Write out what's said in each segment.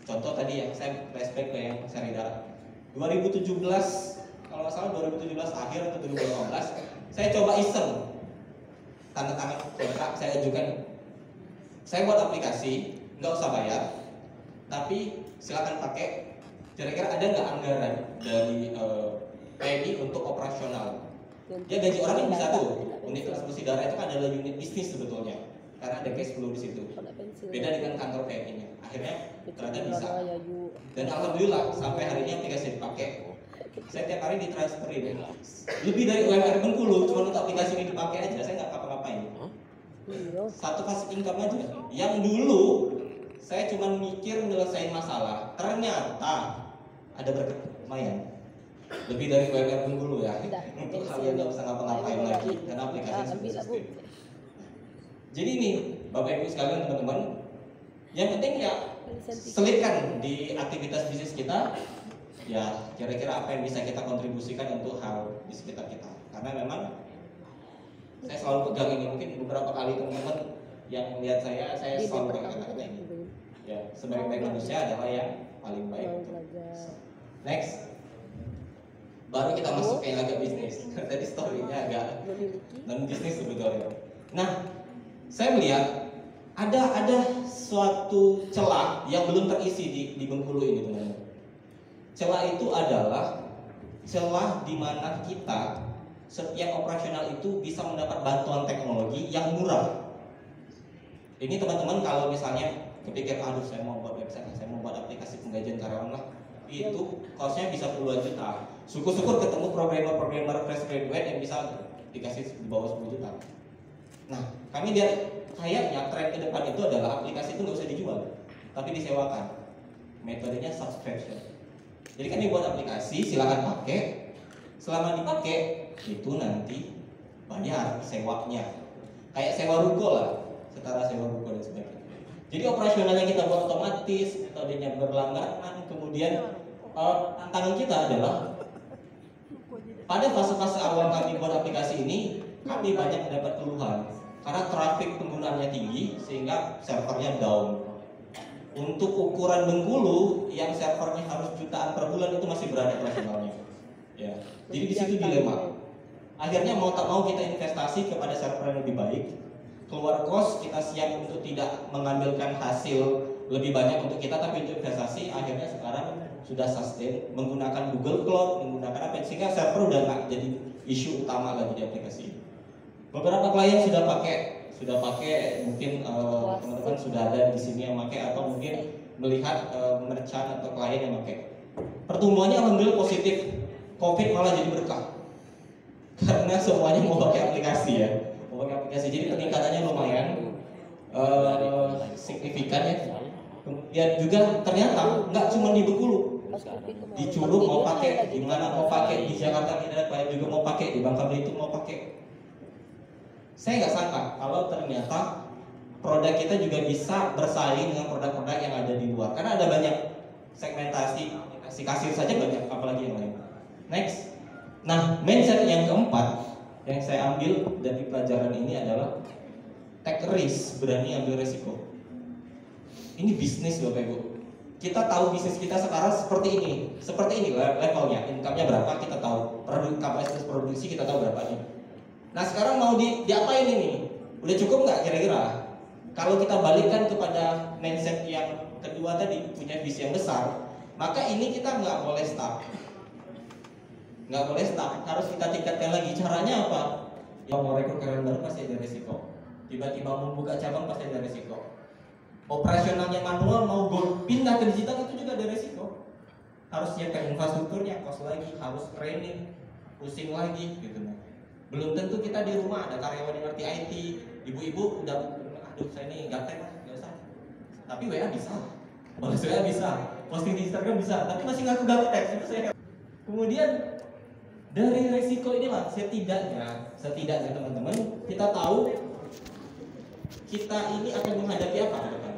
Contoh tadi yang saya flashback ke yang Serida 2017, kalau nggak salah 2017 akhir atau 2018, saya coba iseng tanda tangan kontrak, saya ajukan, saya buat aplikasi, nggak usah bayar, tapi silakan pakai. Kira-kira ada nggak anggaran dari PMI untuk operasional? Ya gaji orang kan bisa tuh. Unit transfusi darah itu kan adalah unit bisnis sebetulnya, karena ada cash flow di situ. Beda dengan kantor PMI-nya. Akhirnya ternyata bisa. Dan alhamdulillah sampai hari ini aplikasi dipakai. Saya tiap hari ditransferin lebih dari UMR Bengkulu cuma untuk aplikasi ini dipakai aja, saya nggak ngapa-ngapain. Satu passive income aja. Yang dulu saya cuma mikir nyelesain masalah, ternyata ada berkat lumayan. Lebih dari UMR Bengkulu ya. Untuk kalian nggak usah ngapa-ngapain lagi karena aplikasi sudah sustain. Jadi ini Bapak Ibu sekalian, teman-teman, yang penting ya selipkan di aktivitas bisnis kita. Ya, kira-kira apa yang bisa kita kontribusikan untuk hal di sekitar kita. Karena memang saya selalu pegang ini, mungkin beberapa kali teman-teman yang melihat saya selalu pegang kata-kata ini. Ya, sebaik-baik manusia adalah yang paling baik. Next, baru kita masuk ke yang agak bisnis. Tadi story-nya agak non bisnis sebetulnya. Nah, saya melihat ada suatu celah yang belum terisi di Bengkulu ini, teman-teman. Celah itu adalah celah di mana kita setiap operasional itu bisa mendapat bantuan teknologi yang murah. Ini teman-teman kalau misalnya kepikir, aduh saya mau buat website, saya mau buat aplikasi penggajian karyawan lah, itu costnya bisa puluhan juta. Syukur-syukur ketemu programmer fresh graduate yang bisa dikasih di bawah 10 juta. Nah, kami lihat kayaknya tren ke depan itu adalah aplikasi itu nggak usah dijual, tapi disewakan. Metodenya subscription. Jadi kan dibuat aplikasi, silakan pakai. Selama dipakai, itu nanti bayar sewanya. Kayak sewa ruko lah, setara sewa ruko dan sebagainya. Jadi operasionalnya kita buat otomatis, metodenya berlangganan. Kemudian tantangan kita adalah pada fase-fase awal kami buat aplikasi ini, kami banyak mendapat keluhan karena traffic penggunaannya tinggi sehingga servernya down. Untuk ukuran Bengkulu yang servernya harus jutaan per bulan itu masih berada operasionalnya. Ya. Jadi di situ dilema. Akhirnya mau tak mau kita investasi kepada server yang lebih baik. Keluar kos, kita siap untuk tidak mengambilkan hasil lebih banyak untuk kita, tapi untuk investasi. Akhirnya sekarang sudah sustain menggunakan Google Cloud, menggunakan apa, sehingga server udah nggak jadi isu utama lagi di aplikasi. Beberapa klien sudah pakai, mungkin teman-teman sudah ada di sini yang pakai, atau mungkin melihat merchant atau klien yang pakai. Pertumbuhannya alhamdulillah positif. Covid malah jadi berkah karena semuanya mau pakai aplikasi ya, mau pakai aplikasi. Jadi peningkatannya lumayan signifikan ya. Kemudian juga ternyata nggak cuma di Bengkulu, di Curug mau pakai, di mana mau pakai, di Jakarta tidak ada juga mau pakai, di Bangka Belitung mau pakai. Saya nggak sangka kalau ternyata produk kita juga bisa bersaing dengan produk-produk yang ada di luar, karena ada banyak segmentasi aplikasi kasir saja banyak, apalagi yang lain. Next, nah mindset yang keempat yang saya ambil dari pelajaran ini adalah take risk, berani ambil resiko. Ini bisnis Bapak Ibu. Kita tahu bisnis kita sekarang seperti ini levelnya, income-nya berapa kita tahu, kapasitas produksi kita tahu berapa nih. Nah sekarang mau diapain ini? Udah cukup nggak kira-kira? Kalau kita balikkan kepada mindset yang kedua tadi, punya visi yang besar, maka ini kita nggak boleh stuck. Nggak boleh stuck, harus kita tingkatkan lagi. Caranya apa? Yang mau rekrut karyawan baru pasti ada risiko. Tiba-tiba membuka cabang pasti ada risiko. Operasionalnya manual mau pindah ke digital itu juga ada risiko. Harus siapkan infrastrukturnya, kos lagi, harus training, pusing lagi gitu. Belum tentu kita di rumah ada karyawan yang ngerti IT, ibu-ibu udah, aduh saya ini gaptek lah, nggak usah. Tapi WA bisa, balas WA bisa, posting di Instagram bisa, tapi masih ngaku gaptek. Itu saya. Kemudian dari resiko inilah setidaknya teman-teman kita tahu kita ini akan menghadapi apa ke depan.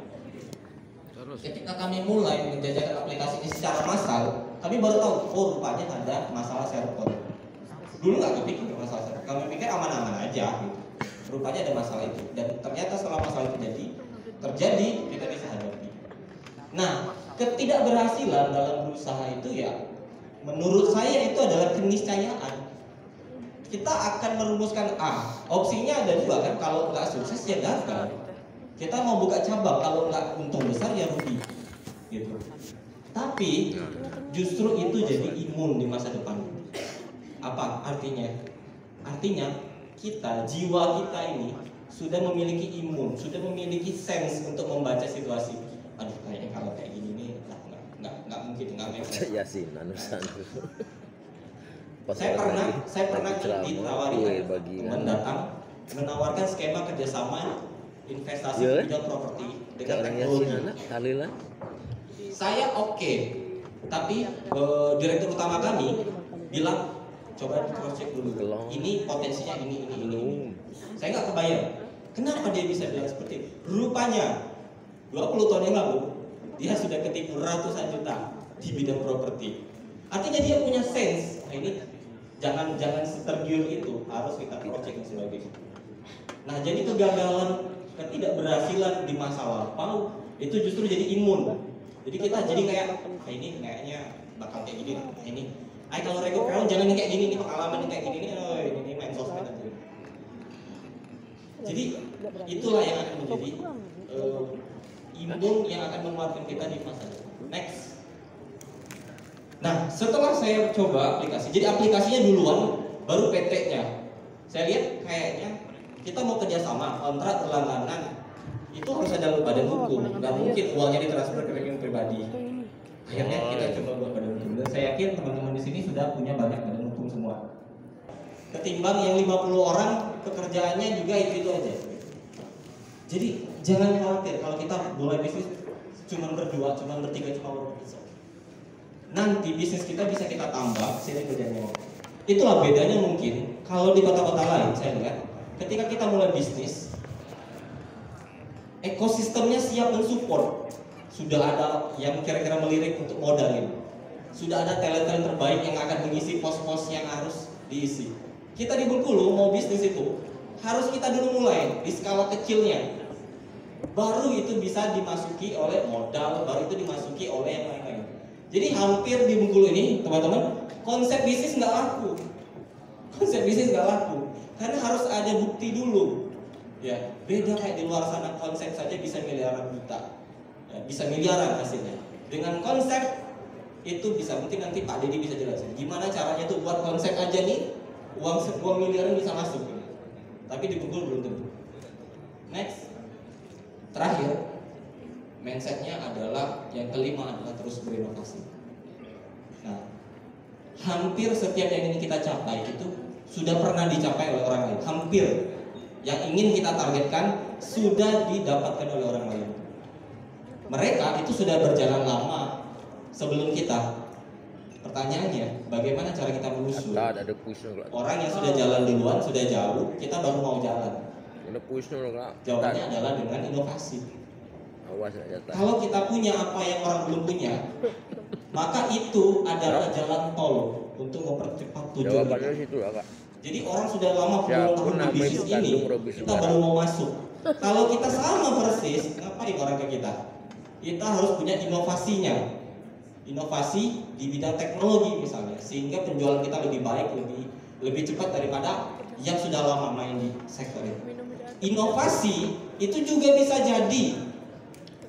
Ketika kami mulai menjajakan aplikasi ini secara massal, kami baru tahu, oh rupanya ada masalah server. Dulu nggak kepikir masalah server, kami pikir aman-aman aja gitu. Rupanya ada masalah itu, dan ternyata setelah masalah itu terjadi, kita bisa hadapi. Nah, ketidakberhasilan dalam berusaha itu ya menurut saya itu adalah keniscayaan. Kita akan merumuskan opsinya ada dua kan, kalau nggak sukses ya gagal. Kita mau buka cabang, kalau nggak untung besar ya rugi gitu. Tapi justru itu jadi imun di masa depan. Apa artinya? Artinya kita, jiwa kita ini sudah memiliki imun, sudah memiliki sense untuk membaca situasi. Aduh, kayaknya kalau kayak gini nih nggak mungkin, nggak make sense. Yasin anusan. Saya pernah ditawari teman datang menawarkan skema kerjasama investasi di bidang properti dengan teknologi. Saya oke, tapi direktur utama kami bilang coba di cross check dulu. Ini potensinya ini. Saya nggak kebayang. Kenapa dia bisa bilang seperti itu? Rupanya 20 tahun yang lalu dia sudah ketipu ratusan juta di bidang properti. Artinya dia punya sense. Nah, ini jangan tergiur itu, harus kita cross check dan sebagainya. Nah, jadi kegagalan, ketidakberhasilan di masa lampau itu justru jadi imun. Jadi kita jadi kayak ini kayaknya bakal kayak gini. Ini kalau rekrut kalian jangan kayak gini nih, pengalaman kayak gini nih, ini main sosmed aja. Jadi itulah yang akan menjadi imun yang akan menguatkan kita di masa depan. Next. Nah, setelah saya coba aplikasi, jadi aplikasinya duluan, baru PT-nya. Saya lihat kayaknya kita mau kerjasama, kontrak berlangganan, itu harus ada badan hukum. Nggak mungkin uangnya ditransfer ke rekening pribadi. Akhirnya kita coba buat badan hukum. Dan saya yakin teman-teman di sini sudah punya banyak badan hukum semua. Ketimbang yang 50 orang pekerjaannya juga itu aja. Jadi jangan khawatir kalau kita mulai bisnis cuma berdua, cuma bertiga, cuma berpisah. Nanti bisnis kita bisa kita tambah sini kerjanya. Itulah bedanya mungkin kalau di kota-kota lain saya lihat ketika kita mulai bisnis ekosistemnya siap mensupport. Sudah ada yang kira-kira melirik untuk modalin. Sudah ada talent-talent terbaik yang akan mengisi pos-pos yang harus diisi. Kita di Bengkulu mau bisnis itu harus kita dulu mulai di skala kecilnya. Baru itu bisa dimasuki oleh modal, baru itu dimasuki oleh yang lain-lain. Jadi hampir di Bengkulu ini teman-teman konsep bisnis nggak laku. Konsep bisnis nggak laku karena harus ada bukti dulu. Ya, beda kayak di luar sana konsep saja bisa miliaran juta. Ya, bisa miliaran hasilnya. Dengan konsep itu bisa, mungkin nanti Pak Deddy bisa jelasin gimana caranya tuh buat konsep aja nih uang miliaran bisa masuk. Tapi di Bengkulu belum tentu. Next. Terakhir, mindsetnya adalah yang kelima adalah terus berinovasi. Nah, hampir setiap yang ingin kita capai itu sudah pernah dicapai oleh orang lain. Hampir yang ingin kita targetkan sudah didapatkan oleh orang lain. Mereka itu sudah berjalan lama sebelum kita. Pertanyaannya, bagaimana cara kita menyusul? Orang yang sudah jalan duluan, sudah jauh, kita baru mau jalan. Jawabannya adalah dengan inovasi. Kalau kita punya apa yang orang belum punya, maka itu adalah jalan tol untuk mempercepat tujuan kita. Jadi orang sudah lama puluhan tahun di bisnis ini, kita baru mau masuk. Kalau kita sama persis, ngapain orang ke kita? Kita harus punya inovasinya. Inovasi di bidang teknologi misalnya, sehingga penjualan kita lebih baik, lebih cepat daripada yang sudah lama main di sektor itu. Inovasi itu juga bisa jadi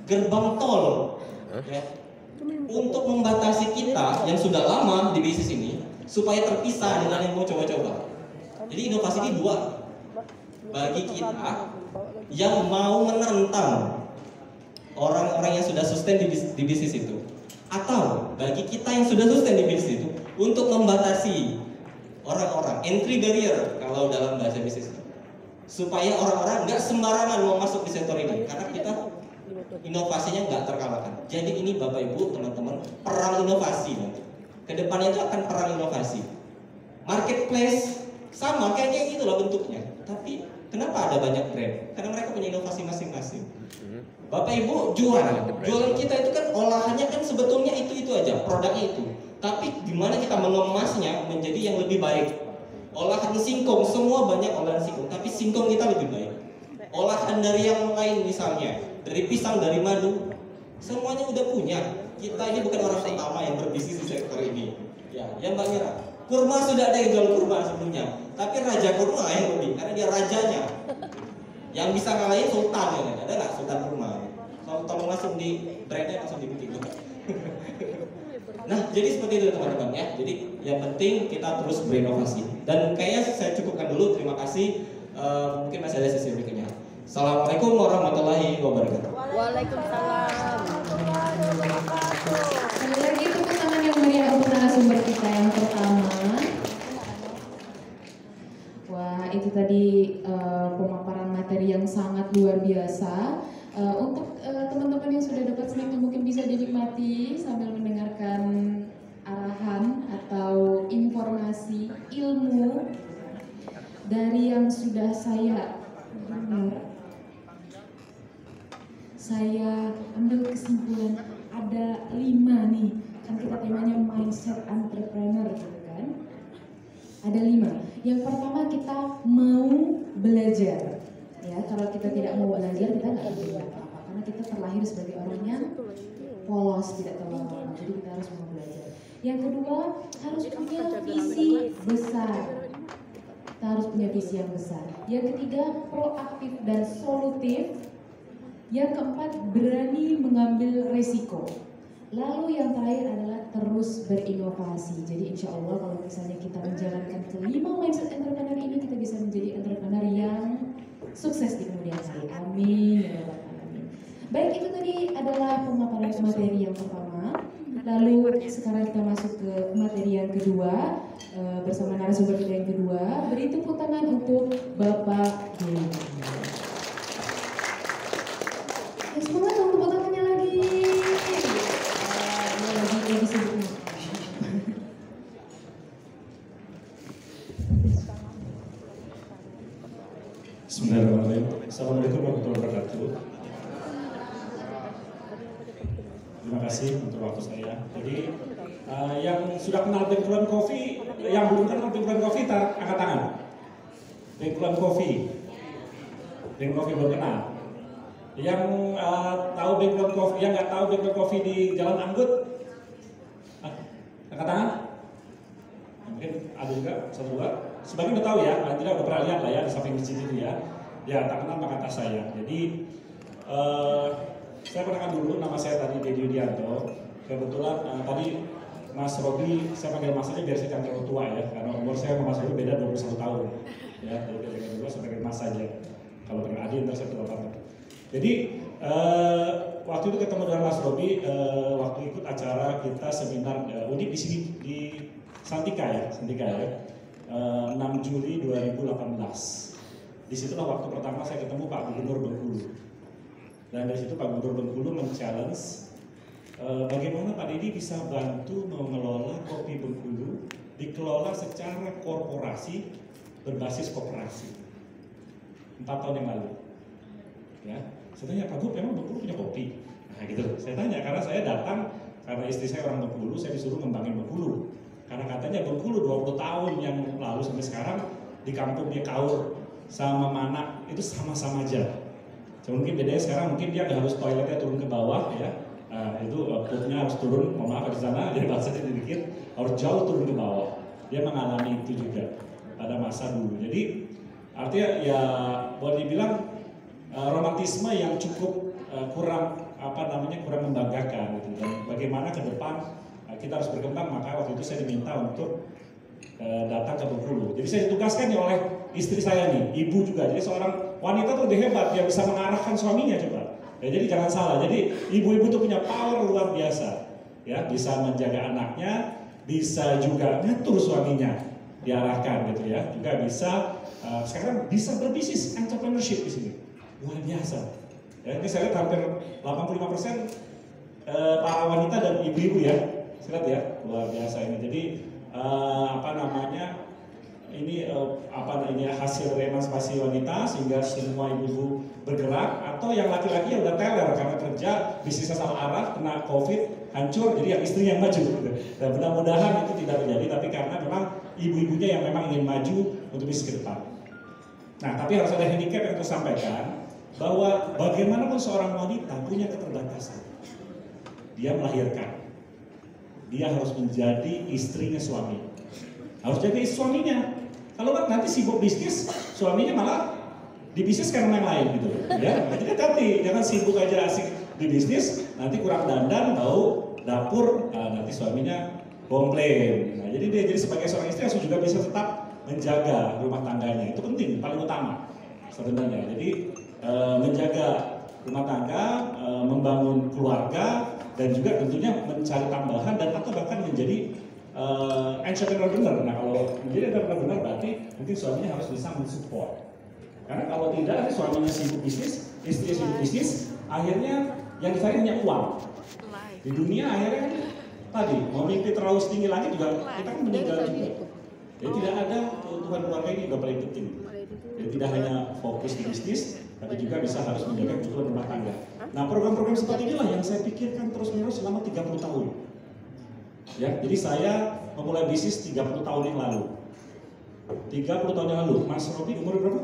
gerbang tol ya, untuk membatasi kita yang sudah lama di bisnis ini supaya terpisah dengan yang mau coba-coba. Jadi inovasi ini dua, bagi kita yang mau menantang orang-orang yang sudah sustain di bisnis itu, atau bagi kita yang sudah sustain di bisnis itu untuk membatasi orang-orang, entry barrier kalau dalam bahasa bisnis, supaya orang-orang nggak sembarangan mau masuk di sektor ini karena kita inovasinya nggak terkalahkan. Jadi ini Bapak Ibu teman-teman, perang inovasi nanti. Kedepannya itu akan perang inovasi. Marketplace sama kayak gitulah bentuknya. Tapi kenapa ada banyak brand? Karena mereka punya inovasi masing-masing. Bapak Ibu jualan kita itu kan olahannya kan sebetulnya itu aja, produknya itu. Tapi gimana kita mengemasnya menjadi yang lebih baik? Olahan singkong, semua banyak olahan singkong, tapi singkong kita lebih baik. Olahan dari yang lain misalnya, dari pisang, dari madu, semuanya udah punya. Kita ini bukan orang pertama yang berbisnis di sektor ini. Ya, Mbak Mira. Kurma sudah ada yang jual kurma sebelumnya, tapi raja kurma yang lebih karena dia rajanya. Yang bisa ngalahin sultan ya, ada nggak sultan kurma? Tolong langsung di brandnya langsung dibikin. Nah, jadi seperti itu teman-teman ya. Jadi yang penting kita terus berinovasi. Dan kayaknya saya cukupkan dulu. Terima kasih. Mungkin masih ada sesi berikutnya. Assalamualaikum warahmatullahi wabarakatuh. Waalaikumsalam warahmatullahi wabarakatuh. Sekali lagi tepuk tangan yang meriah untuk narasumber kita yang pertama. Wah, itu tadi pemaparan materi yang sangat luar biasa. Untuk teman-teman yang sudah dapat slide mungkin bisa dinikmati sambil mendengarkan arahan atau informasi ilmu dari yang sudah saya dengar. Saya ambil kesimpulan ada 5 nih, kan kita temanya mindset entrepreneur gitu kan. Ada 5. Yang pertama kita mau belajar. Ya, kalau kita tidak mau belajar kita nggak bisa apa-apa karena kita terlahir sebagai orang yang polos, tidak terlalu. Jadi kita harus mau belajar. Yang kedua harus punya visi besar. Kita harus punya visi yang besar. Yang ketiga proaktif dan solutif. Yang keempat berani mengambil resiko. Lalu yang terakhir adalah terus berinovasi. Jadi insya Allah kalau misalnya kita menjalankan kelima mindset entrepreneur ini, kita bisa menjadi entrepreneur yang sukses di kemudian hari. Amin ya rabbal alamin. Baik, itu tadi adalah pemaparan materi yang pertama. Lalu sekarang kita masuk ke materi yang kedua bersama narasumber kita yang kedua. Beri tepuk tangan untuk Bapak Deni. Semangat dong tepuk tangannya lagi. Lagi sibuk. Bismillahirrahmanirrahim. Assalamualaikum warahmatullahi wabarakatuh. Terima kasih untuk waktu saya. Jadi yang sudah kenal Bengkulan Coffee, yang belum kenal Bengkulan Coffee, angkat tangan. Bengkulan Coffee belum kenal. Yang tahu Bengkulan Coffee, yang nggak tahu Bengkulan Coffee di Jalan Anggut, angkat tangan. Mungkin ada juga satu dua. Sebagian udah tahu ya, paling tidak udah pernah lihat lah ya di samping masjid itu ya. Ya tak kenal maka kata saya. Jadi saya perkenalkan dulu, nama saya tadi Dedi Yudianto. Kebetulan tadi Mas Robi, saya panggil Mas aja biar saya jangan terlalu tua ya, karena umur saya sama Mas Robi beda 21 tahun. Ya, jadi beda 2 saya panggil Mas saja. Kalau panggil Adi ntar saya tua banget. Jadi waktu itu ketemu dengan Mas Robi, waktu ikut acara kita seminar unik di sini di Santika ya. 6 Juli 2018. Disitulah waktu pertama saya ketemu Pak Gubernur Bengkulu. Dan dari situ Pak Gubernur Bengkulu men-challenge bagaimana Pak Dedi bisa bantu mengelola kopi Bengkulu dikelola secara korporasi berbasis koperasi. 4 tahun yang lalu. Ya, saya tanya Pak Gub, memang Bengkulu punya kopi? Nah gitu. Saya tanya karena saya datang karena istri saya orang Bengkulu, saya disuruh ngembangin Bengkulu. Karena katanya Bengkulu 20 tahun yang lalu sampai sekarang di kampung dia Kaur sama Manak itu sama-sama aja. Cuma mungkin bedanya sekarang mungkin dia nggak harus toiletnya turun ke bawah ya. Itu pupnya harus turun, mohon maaf di sana jadi bahasanya sedikit harus jauh turun ke bawah. Dia mengalami itu juga pada masa dulu. Jadi artinya ya boleh dibilang romantisme yang cukup kurang kurang membanggakan gitu. Dan bagaimana ke depan kita harus berkembang, maka waktu itu saya diminta untuk datang ke Bengkulu. Jadi saya ditugaskan nih oleh istri saya nih, ibu juga. Jadi seorang wanita tuh lebih hebat, dia bisa mengarahkan suaminya coba. Ya, jadi jangan salah. Jadi ibu-ibu tuh punya power luar biasa. Ya, bisa menjaga anaknya, bisa juga ngatur suaminya, diarahkan gitu ya. Juga bisa sekarang bisa berbisnis entrepreneurship di sini. Luar biasa. Ya, ini saya lihat hampir 85% para wanita dan ibu-ibu ya. Lihat ya, luar biasa ini. Jadi ini hasil emansipasi wanita sehingga semua ibu-ibu bergerak, atau yang laki-laki yang udah teler karena kerja bisnisnya salah arah, kena COVID, hancur, jadi yang istri yang maju. Dan mudah-mudahan itu tidak terjadi, tapi karena memang ibu-ibunya yang memang ingin maju untuk bisnis ke depan. Nah, tapi harus ada handicap yang saya sampaikan bahwa bagaimanapun seorang wanita punya keterbatasan. dia melahirkan. Dia harus menjadi istrinya suami. Harus jadi suaminya. Kalau nggak nanti sibuk bisnis, suaminya malah di bisnis karena yang lain gitu. Ya, jadi hati-hati, jangan sibuk aja asik di bisnis, nanti kurang dandan, bau dapur, nanti suaminya komplain. Nah, jadi dia jadi sebagai seorang istri harus juga bisa tetap menjaga rumah tangganya. Itu penting, paling utama sebenarnya. Jadi menjaga rumah tangga, membangun keluarga, dan juga tentunya mencari tambahan dan atau bahkan menjadi entrepreneur benar. Nah, kalau menjadi entrepreneur benar berarti mungkin suaminya harus bisa mensupport. Karena kalau tidak, nanti suaminya sibuk bisnis, istri sibuk bisnis, akhirnya yang dicari hanya uang. Di dunia akhirnya kan tadi mau mimpi terlalu tinggi lagi juga kita kan meninggal juga. Jadi tidak ada keutuhan keluarga ini juga paling penting. Jadi tidak hanya fokus di bisnis, tapi juga bisa harus menjaga keutuhan rumah tangga. Nah, program-program seperti inilah yang saya pikirkan terus-menerus selama 30 tahun. Ya, jadi saya memulai bisnis 30 tahun yang lalu. 30 tahun yang lalu, Mas Robi umur berapa?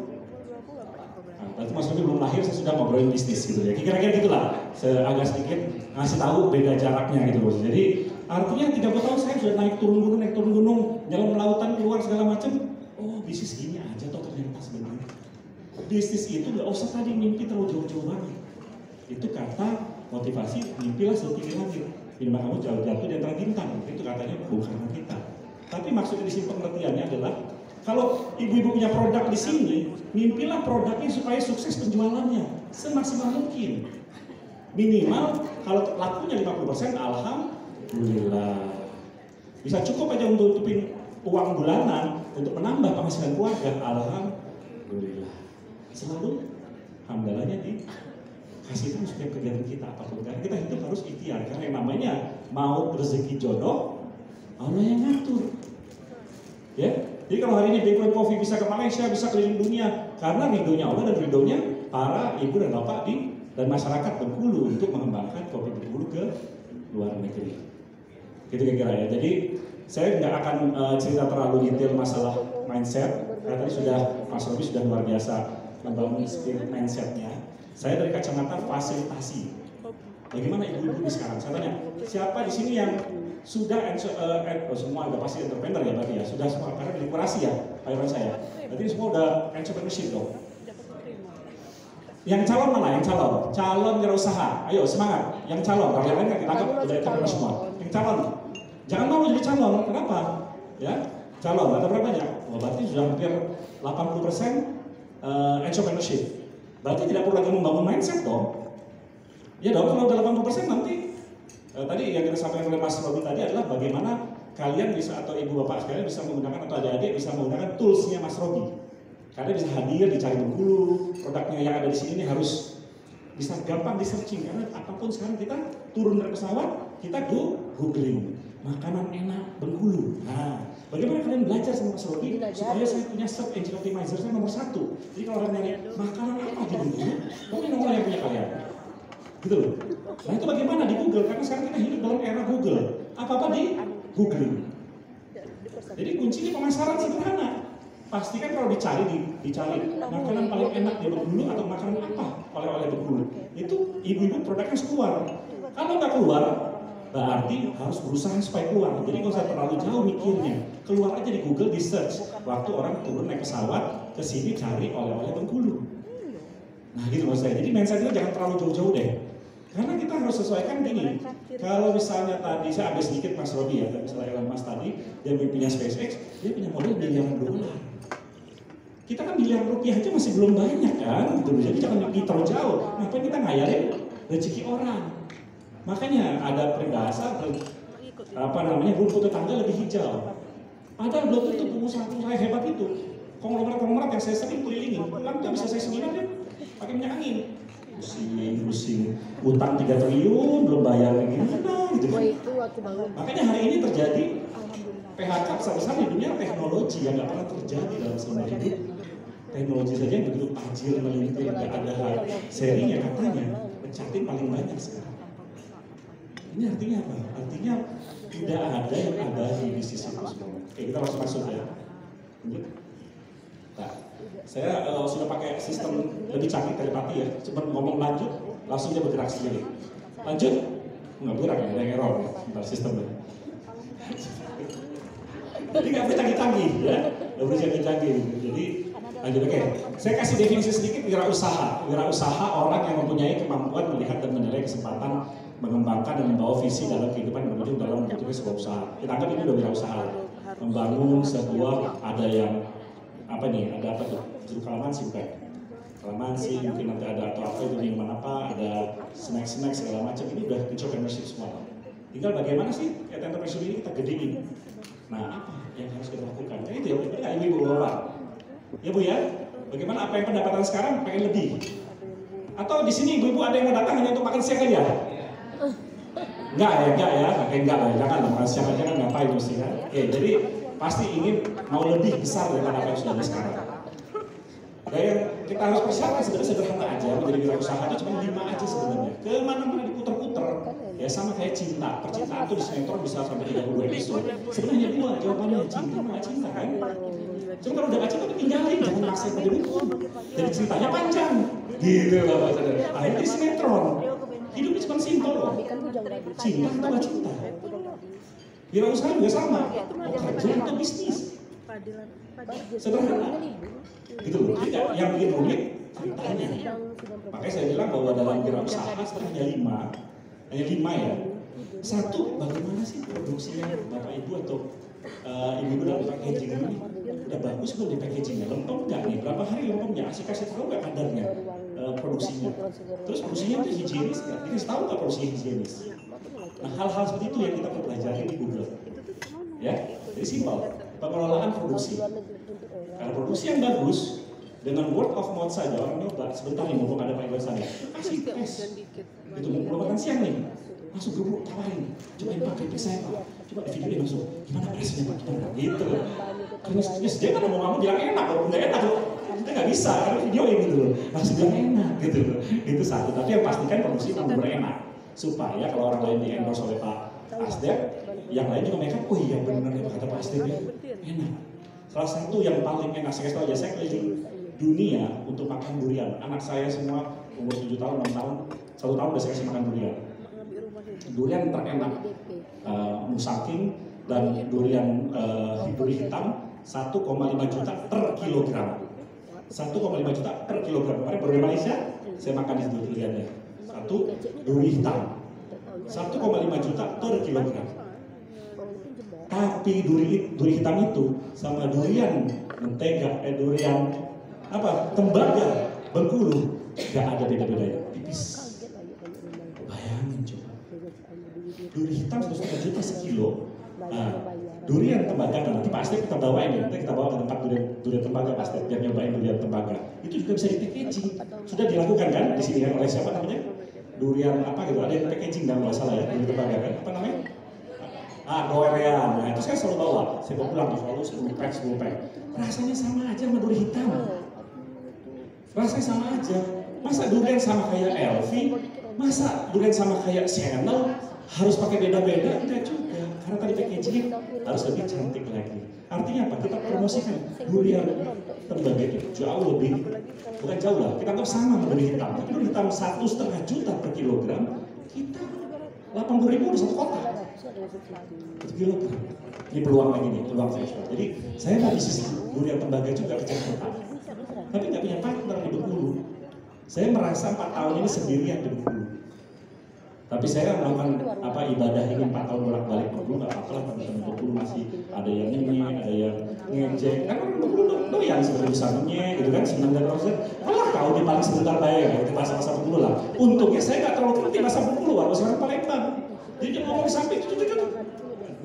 Nah, berarti Mas Robi belum lahir, saya sudah ngobrolin bisnis gitu ya. Kira-kira gitulah, saya agak sedikit ngasih tahu beda jaraknya gitu loh. Jadi artinya 30 tahun saya sudah naik turun gunung, nyelam lautan keluar segala macam. Oh, bisnis gini aja toh ternyata sebenarnya. Bisnis itu nggak usah tadi mimpi terlalu jauh-jauh banget. Itu kata motivasi, mimpilah setinggi langit. Minimal kamu jauh-jauh di antara bintang. Itu katanya bukan kita. Tapi maksudnya di sini pengertiannya adalah kalau ibu-ibu punya produk di sini, mimpilah produknya supaya sukses penjualannya semaksimal mungkin. Minimal kalau lakunya 50%, alhamdulillah. Bisa cukup aja untuk tutupin uang bulanan untuk menambah penghasilan keluarga, alhamdulillah. Selalu hamdalahnya dikasih tahu setiap kegiatan kita apapun. Karena kita hidup harus ikhtiar. Karena yang namanya mau rezeki jodoh, Allah yang ngatur. Ya, jadi kalau hari ini Background Coffee bisa ke Malaysia, bisa keliling dunia, karena ridhonya Allah dan ridhonya para ibu dan bapak dan masyarakat Bengkulu untuk mengembangkan kopi Bengkulu ke luar negeri. Gitu kira-kira ya. Jadi saya nggak akan cerita terlalu detail masalah mindset. Karena tadi sudah Mas Robi sudah luar biasa membangun skill mindsetnya. Saya dari kacamata fasilitasi. Bagaimana ibu-ibu sekarang? Saya tanya, siapa di sini yang sudah semua udah pasti entrepreneur ya berarti ya, sudah semua karena di kurasi ya, bayaran saya. Berarti semua udah entrepreneurship dong. Yang calon mana? Yang calon wirausaha. Ayo semangat. Yang calon, kalau yang lain kan ditangkap udah entrepreneur semua. Yang calon, jangan mau jadi calon. Kenapa? Ya, calon. Ada berapa banyak? Oh, berarti sudah hampir 80% entrepreneurship. Berarti tidak perlu lagi membangun mindset dong. Ya dong, kalau udah 80% nanti tadi yang kita sampaikan oleh Mas Robi tadi adalah bagaimana kalian bisa atau ibu bapak sekalian bisa menggunakan atau adik-adik bisa menggunakan toolsnya Mas Robi. Karena bisa hadir dicari Bengkulu, produknya yang ada di sini ini harus bisa gampang di searching. Karena apapun sekarang kita turun dari pesawat, kita googling makanan enak Bengkulu. Nah, bagaimana kalian belajar sama Mas Robi supaya saya punya search engine optimizer saya nomor 1. Jadi kalau kalian nyari makanan apa di Bengkulu, mungkin nomor yang punya kalian. Gitu loh. Nah itu bagaimana di Google? Karena sekarang kita hidup dalam era Google. Apa-apa di googling. Jadi kuncinya pemasaran sederhana. Pastikan kalau dicari makanan paling enak di Bengkulu atau makanan apa oleh-oleh Bengkulu. Itu ibu-ibu produknya harus keluar. Kalau nggak keluar, berarti harus berusaha supaya keluar. Jadi nggak usah terlalu jauh mikirnya. Keluar aja di Google, di search. Waktu orang turun naik pesawat ke sini cari oleh-oleh Bengkulu. Nah gitu maksud saya. Jadi mindset kita jangan terlalu jauh-jauh deh. Karena kita harus sesuaikan gini. Kalau misalnya tadi saya ambil sedikit Mas Robi ya, misalnya Elon Musk tadi dia punya SpaceX, dia punya modal miliaran dolar. Kita kan miliaran rupiah aja masih belum banyak kan, gitu. Jadi jangan pergi terlalu jauh. Ngapain kita ngayarin rezeki orang? Makanya ada peribahasa rumput tetangga lebih hijau. Padahal belum tentu pengusaha-pengusaha hebat itu. Konglomerat yang saya sering kelilingin, pulang tuh bisa saya seminar deh, pakai minyak angin. Pusing, utang 3 triliun belum bayar gimana gitu. Makanya hari ini terjadi PHK besar-besar di dunia teknologi yang nggak pernah terjadi dalam seumur hidup. Teknologi saja yang begitu tajir melintir, nggak ada serinya katanya mencapai paling banyak sekarang. Ini artinya apa? Artinya tidak ada yang abadi di sisi itu semua. Oke, kita langsung masuk ya. Nah, saya sudah pakai sistem lebih canggih telepati ya. Cuma ngomong lanjut, langsung dia bergerak sendiri. Lanjut. Nggak bergerak ya, ada yang error ya, sebentar sistemnya. Jadi nggak boleh canggih-canggih ya, nggak boleh canggih-canggih. Jadi lanjut, oke. Saya kasih definisi sedikit wirausaha. Wirausaha orang yang mempunyai kemampuan melihat dan menilai kesempatan mengembangkan dan membawa visi dalam kehidupan yang berwujud dalam bentuknya sebuah usaha. Kita anggap ini udah wirausaha. Membangun sebuah, ada yang apa nih, ada apa tuh? Jeruk kalamansi bukan? Kalamansi, mungkin nanti ada atau apa itu minuman apa, ada snack-snack segala macam. Ini udah entrepreneurship semua. Tinggal bagaimana sih entrepreneurship ini kita gedein. Nah, apa yang harus kita lakukan? Nah, itu ya, benar nggak ibu-ibu bapak? Ya Bu ya, bagaimana apa yang pendapatan sekarang pengen lebih? Atau di sini ibu-ibu ada yang mau datang hanya untuk makan siang aja? Enggak ya, enggak lah, jangan makan siang aja kan ngapain mesti kan? Oke, jadi pasti ingin mau lebih besar daripada apa yang sudah ada sekarang. Dan yang kita harus persiapkan sebenarnya sederhana aja, menjadi wirausaha itu cuma 5 aja sebenarnya. Kemana-mana diputer-puter, ya sama kayak cinta. Percintaan itu di sinetron bisa sampai 32 episode. Sebenarnya 2 jawabannya cinta, nggak cinta kan? Cuma kalau udah gak cinta tuh tinggalin, jangan maksain pada dulu. Jadi ceritanya panjang, gitu loh Pak Saudara. Akhirnya di sinetron, hidupnya cuma simpel loh. Cinta atau gak cinta? Wirausaha juga sama, mau kerja atau bisnis. Sederhana. Gitu loh, jadi yang bikin rumit ceritanya. Makanya saya bilang bahwa dalam wirausaha sebenarnya hanya 5 ya. Satu, bagaimana sih produksinya Bapak Ibu atau ibu-ibu dalam packaging ini? Udah bagus belum di packagingnya? Lempeng nggak nih? Berapa hari lempengnya? Kasih tahu nggak kadarnya produksinya? Terus produksinya itu higienis nggak? Dikasih tahu nggak produksinya higienis? Nah, hal-hal seperti itu yang kita pelajari di Google. Ya, jadi simpel. Pengelolaan produksi. Kalau produksi yang bagus, dengan word of mouth saja orang nyoba. Sebentar nih, mumpung ada Pak Iwan saya. Kasih tes. Itu mau makan siang nih. Langsung gerubuk tawarin, cobain pakai periksa Pak, coba di videoin langsung, gimana rasanya Pak, gimana gitu. Karena dia kan ngomong bilang enak, kalau nggak enak loh, kita nggak bisa, karena videoin gitu loh, langsung bilang enak gitu loh. Itu satu, tapi yang pastikan produksi benar enak, supaya kalau orang lain di endorse oleh Pak Asdep, yang lain juga mereka, oh iya benar ya kata Pak Asdep ya, enak. Salah satu yang paling enak, saya kasih tau aja, saya keliling dunia untuk makan durian. Anak saya semua umur 7 tahun, 6 tahun, 1 tahun udah saya kasih makan durian. Durian terenak Musaking dan durian duri hitam 1,5 juta per kilogram. 1,5 juta per kilogram. Kemarin baru di Malaysia, saya makan di situ duriannya. Satu duri hitam 1,5 juta per kilogram. Tapi duri hitam itu sama durian mentega, durian apa tembaga Bengkulu nggak ada beda-bedanya, tipis. Bayangin coba. Duri hitam 1,5 juta sekilo. Nah, durian tembaga nanti pasti kita bawain ya. Nanti kita bawa ke tempat durian tembaga pasti biar nyobain durian tembaga. Itu juga bisa di packaging. Sudah dilakukan kan di sini kan oleh siapa namanya? Durian apa gitu? Ada yang packaging dan nggak salah ya durian tembaga kan? Apa namanya? Goerean. Nah itu saya selalu bawa. Saya bawa pulang tuh selalu 10 pack. Rasanya sama aja sama duri hitam. Rasanya sama aja. Masa durian sama kayak Elvi? Masa durian sama kayak Chanel? Harus pakai beda-beda? Enggak juga. Karena tadi packaging harus lebih cantik lagi. Artinya apa? Kita promosikan durian tembaga itu jauh lebih, bukan jauh lah, kita anggap sama sama duri hitam. Tapi duri hitam 1,5 juta per kilogram, kita 80.000 di 1 kota. 1 kilogram. Ini peluang lagi nih, peluang saya. Jadi saya mau bisnis durian tembaga juga ke Jakarta. Tapi nggak punya partner di Bengkulu. Saya merasa 4 tahun ini sendirian di Bengkulu. Tapi saya melakukan ibadah ini 4 tahun bolak-balik Bengkulu, nggak apa-apa lah, teman-teman Bengkulu masih ada yang nyanyi, ada yang ngejek. Kan orang Bengkulu doyan sebenarnya bisa nyanyi, gitu kan, senang dan proses. Alah kau di paling sebentar bayar, gitu bahasa Bengkulu lah. Untungnya saya nggak terlalu ngerti bahasa Bengkulu, bahasa orang Palembang. Jadi dia ngomong sampai itu.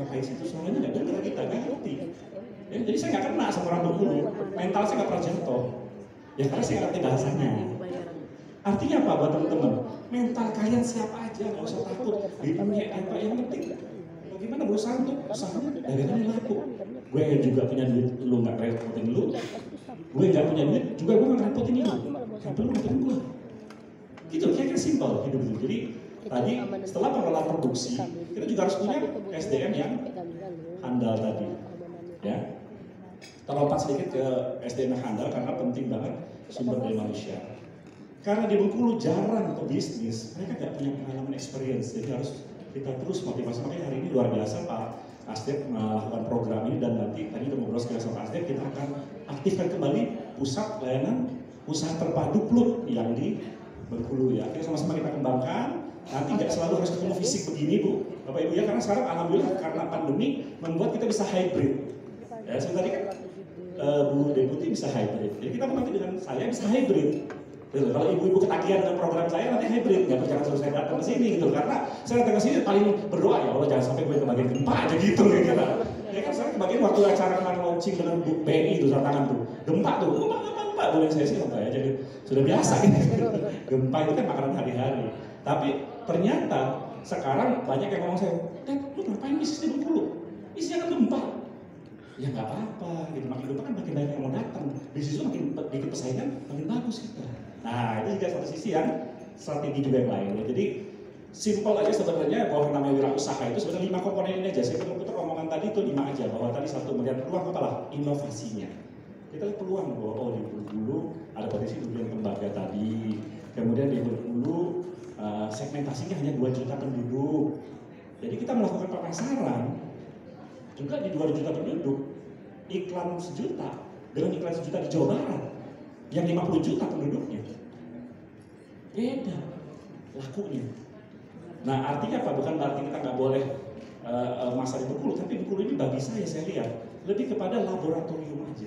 Ngapain situ semuanya nggak dengar kita, nggak ngerti. Ya, jadi saya nggak kena sama orang Bengkulu, mental saya nggak pernah jatuh. Ya karena saya nggak ngerti bahasanya. Artinya apa buat teman-teman? Mental kalian siap aja, nggak usah takut. Punya apa yang penting? Bagaimana berusaha untuk usahanya dagangannya laku. Gue juga punya duit, lu nggak repotin lu. Gue nggak punya duit, juga gue nggak repotin lu. Sampai lu repotin gue. Gitu, kira-kira simpel hidup itu. Jadi tadi setelah pengelolaan produksi, kita juga harus punya SDM yang handal tadi. Ya, kita lompat sedikit ke SDM yang handal karena penting banget sumber daya manusia. Karena di Bengkulu jarang pebisnis, mereka nggak punya pengalaman experience, jadi harus kita terus motivasi. Makanya hari ini luar biasa Pak Asdep melakukan program ini, dan nanti tadi udah ngobrol sekali sama Pak Asdep, kita akan aktifkan kembali pusat layanan usaha terpadu PLUT yang di Bengkulu ya. Kita sama-sama kita kembangkan. Nanti nggak selalu harus ketemu fisik begini Bu, Bapak Ibu ya, karena sekarang alhamdulillah karena pandemi membuat kita bisa hybrid. Ya sebentar kan Bu Deputi bisa hybrid. Jadi kita nanti dengan saya bisa hybrid. Kalau ibu-ibu ketagihan dengan program saya nanti hybrid, nggak jangan suruh saya datang ke sini gitu. Karena saya datang ke sini paling berdoa ya Allah jangan sampai gue kebagian gempa aja gitu kayak gitu. Ya kan saya kebagian waktu acara launching dengan Bu BNI itu tangan tuh gempa tuh, gempa boleh saya sih ya, jadi sudah biasa gitu. Gempa itu kan makanan hari-hari. Tapi ternyata sekarang banyak yang ngomong saya, lu ngapain bisnis di Bengkulu? Bisnisnya kan gempa. Ya nggak apa-apa, gitu. Makin gempa kan makin banyak yang mau datang. Bisnis itu makin dikit persaingan, makin bagus kita. Nah itu juga satu sisi yang strategi juga yang lain. Ya. Jadi simple aja sebenarnya bahwa namanya wirausaha itu sebenarnya 5 komponen ini aja. Saya putar omongan tadi itu 5 aja. Bahwa tadi satu melihat peluang apa lah? Inovasinya. Kita lihat peluang bahwa oh di Bengkulu ada potensi dunia tembaga tadi. Kemudian di Bengkulu segmentasinya hanya 2 juta penduduk. Jadi kita melakukan pemasaran juga di 2 juta penduduk, iklan 1 juta dengan iklan 1 juta di Jawa Barat yang 50 juta penduduknya beda lakunya. Nah artinya apa? Bukan berarti kita nggak boleh masar di Bengkulu, tapi Bengkulu ini bagi saya lihat lebih kepada laboratorium aja,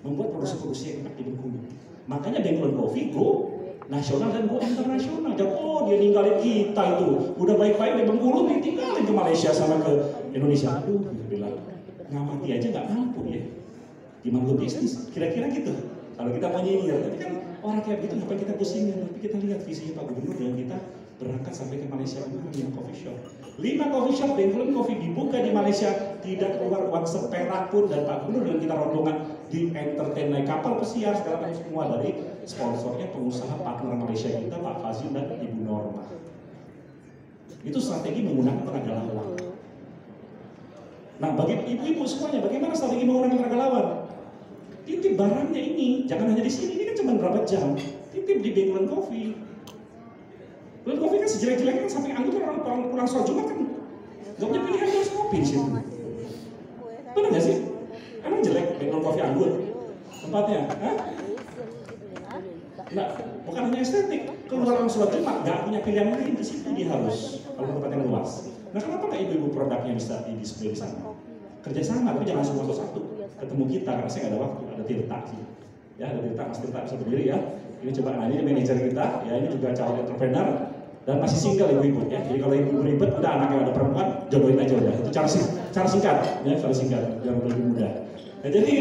membuat produksi-produksi yang enak di Bengkulu. Makanya Bengkulu Coffee go nasional dan go internasional. Dan oh dia ninggalin kita itu, udah baik-baik di Bengkulu ditinggalin ke Malaysia sama ke Indonesia. Aduh, dia bilang ngamati aja nggak mampu ya. Gimana gue bisnis? Kira-kira gitu. Kalau kita mau nyinyir, tapi kan orang kayak gitu ngapain kita pusingin? Tapi kita lihat visinya Pak Gubernur dan kita berangkat sampai ke Malaysia untuk 5 coffee shop. 5 coffee shop Bengkulu Coffee dibuka di Malaysia, tidak keluar uang seperak pun, dan Pak Gubernur dan kita rombongan di entertain naik kapal pesiar segala macam semua dari sponsornya pengusaha partner Malaysia kita Pak Fazil dan Ibu Norma. Itu strategi menggunakan tenaga lawan. Nah bagi ibu-ibu semuanya bagaimana strategi menggunakan tenaga lawan? Titip barangnya ini, jangan hanya di sini, ini kan cuma berapa jam. Titip di Bengkulu Coffee. Bengkulu Coffee kan sejelek-jeleknya kan sampai anggur orang pulang sholat Jumat kan nggak punya pilihan harus kopi di situ. Benar nggak sih? Emang jelek Bengkulu Coffee anggur tempatnya? Hah? Nggak, bukan hanya estetik. Keluar orang sholat Jumat nggak punya pilihan lain, di situ dia harus kalau tempat yang luas. Nah kenapa nggak ibu-ibu produknya bisa di display di sana? Kerjasama, tapi jangan semua satu-satu. Ketemu kita karena saya nggak ada waktu, ada Tirta sih. Ya ada Tirta, Mas Tirta bisa berdiri ya. Ini coba, nah ini manajer kita, ya ini juga calon entrepreneur dan masih single ibu-ibu ya. Jadi kalau ibu ribet, udah anaknya ada perempuan, jodohin aja udah. Itu cara singkat, ya cara singkat, yang lebih mudah. Nah jadi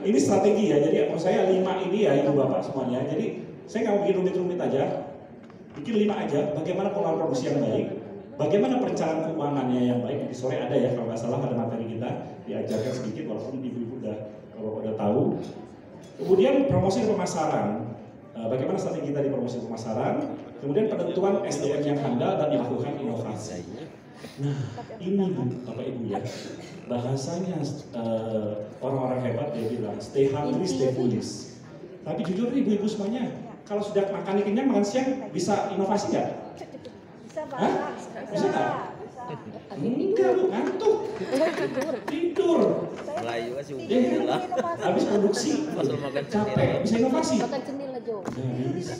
ini strategi ya. Jadi menurut saya 5 ini ya ibu bapak semuanya. Jadi saya nggak mau bikin rumit-rumit aja, bikin 5 aja. Bagaimana pengelolaan produksi yang baik, bagaimana perencanaan keuangannya yang baik. Di sore ada ya kalau nggak salah ada materi kita diajarkan sedikit walaupun ibu-ibu udah tahu. Kemudian promosi dan pemasaran. Bagaimana strategi kita di promosi pemasaran, kemudian penentuan SDM yang handal dan melakukan inovasi. Nah, ini Bapak Ibu ya, bahasanya orang-orang hebat dia bilang stay hungry, stay foolish. Tapi jujur ibu-ibu semuanya, kalau sudah makan kenyang, makan siang, bisa inovasi nggak? Bisa Pak. Hah? Bisa nggak? Enggak, Bu, ngantuk. Tidur. Melayu kan sih Ya, habis produksi, capek, bisa inovasi. Makan cendil aja. Bisa.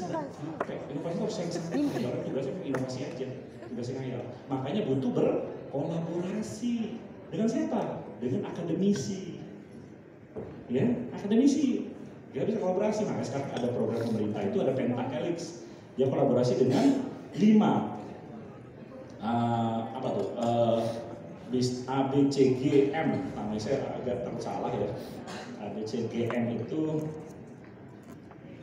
Inovasi harus yang sekarang juga inovasi aja, juga ngayal. Makanya butuh berkolaborasi dengan siapa? Dengan akademisi. Ya, akademisi. Dia bisa kolaborasi. Makanya sekarang ada program pemerintah itu ada Pentahelix. Dia kolaborasi dengan 5 apa tuh? ABCGM, namanya saya agak tersalah ya. ABCGM itu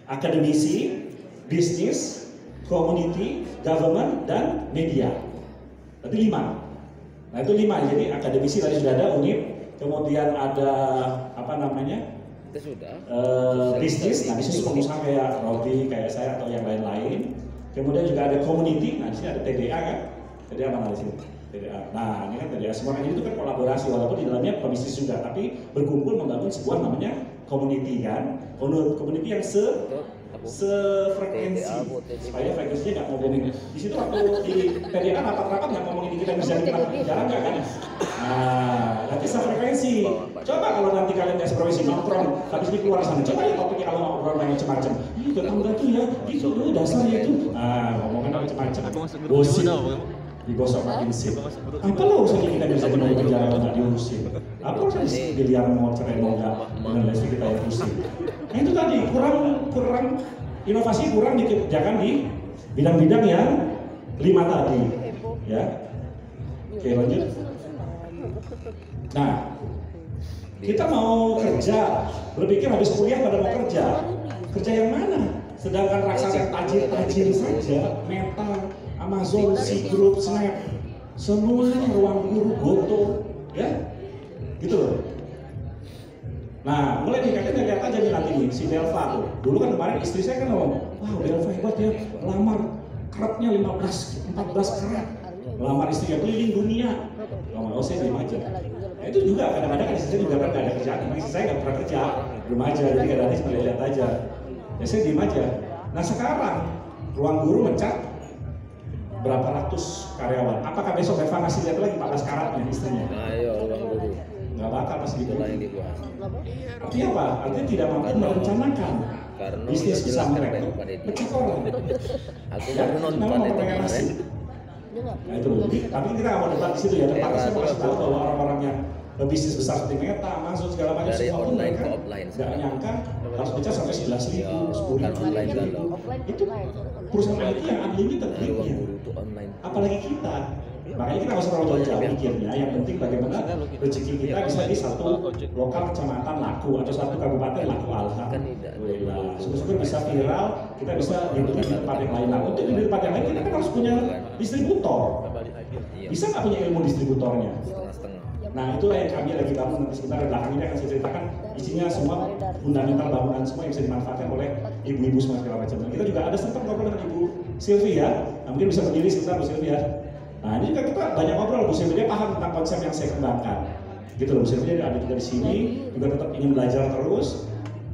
akademisi, bisnis, community, government, dan media. Berarti 5. Nah itu 5. Jadi akademisi tadi sudah ada, UNIP, kemudian ada apa namanya? Itu sudah. Bisnis, nah bisnis pengusaha kayak Robi, kayak saya atau yang lain-lain. Kemudian juga ada community, nah di sini ada TDA kan? TDA mana di sini? TDA. Nah ini kan TDA semua ini itu kan kolaborasi walaupun di dalamnya pebisnis juga, tapi berkumpul membangun sebuah namanya community kan? Community yang sefrekuensi supaya frekuensinya nggak ngomongin di situ. Waktu di PDA rapat-rapat nggak ngomongin di kita bisa di jarang nggak kan? Nah, nanti sefrekuensi. Coba kalau nanti kalian nggak sefrekuensi nongkrong habis ini keluar sana, coba ya topiknya kalau ngobrol macam-macam. Ih, tetangga tuh ya, itu lu dasarnya itu. Nah, ngomongin macam-macam. Gosip, digosok makin sip. Apa lo urusan kita bisa dimulai penjara nggak diurusin? Apa urusan biliar mau cerai mau nggak dengan listrik kita yang pusing? Nah itu tadi kurang inovasi kurang dikerjakan di bidang-bidang yang 5 tadi, ya. Oke lanjut. Nah, kita mau kerja, berpikir habis kuliah pada mau kerja yang mana? Sedangkan raksasa tajir saja, Meta, Amazon, Citigroup, Snap, semuanya ruang guru, Goto, ya, gitu loh. Nah, mulai dikatakan lihat aja nih nanti nih, si Delva tuh. Dulu kan kemarin istri saya kan ngomong, wah Delva hebat ya, lamar keratnya 14 karat. Melamar istri yang keliling dunia. Oh saya diem aja. Nah, itu juga kadang-kadang istri saya juga kan gak ada kerjaan. Istri saya gak pernah kerja, belum aja, jadi kadang-kadang cuma lihat aja. Ya saya diem aja. Nah sekarang, ruang guru mencat berapa ratus karyawan. Apakah besok Eva ngasih lihat lagi 14 karatnya istrinya? Ayo ruang guru. Nggak bakal pasti gitu. Itulah yang dibahas. Artinya apa? Artinya tidak mampu merencanakan Karena bisnis bisa merekrut pecah orang. Aku Ya, baru nonton memang itu orang kemarin. Nah itu loh. Jadi, tapi kita nggak mau debat di situ ya. Debat saya mau kasih tahu bahwa orang-orang yang bisnis besar seperti Meta, Amazon segala macam Dari semua pun online mereka ke offline nggak sekarang. nyangka harus pecah sampai 11.000, 10.000. Kan online kan loh. Itu perusahaan IT yang unlimited Nah, ruang duitnya. guru itu online. Apalagi kita. Makanya kita nggak usah terlalu jauh mikirnya. Yang penting bagaimana rezeki kita bisa di satu lokal kecamatan laku atau satu kabupaten laku. Alhamdulillah. Syukur-syukur bisa viral, kita bisa dibeli di tempat yang lain. Nah, untuk di tempat yang lain kita kan harus punya distributor. Bisa nggak punya ilmu distributornya? Setengah-setengah. Nah itulah yang kami lagi bangun nanti sebentar di belakang ini akan saya ceritakan isinya semua fundamental bangunan semua yang bisa dimanfaatkan oleh ibu-ibu semua segala macam. Dan kita juga ada sempat ngobrol dengan Ibu Sylvia, nah, mungkin bisa berdiri sebentar Bu Sylvia. Nah ini juga kita banyak ngobrol, Bu Sylvia paham tentang konsep yang saya kembangkan. Gitu loh, Bu Sylvia ada juga di sini, juga tetap ingin belajar terus.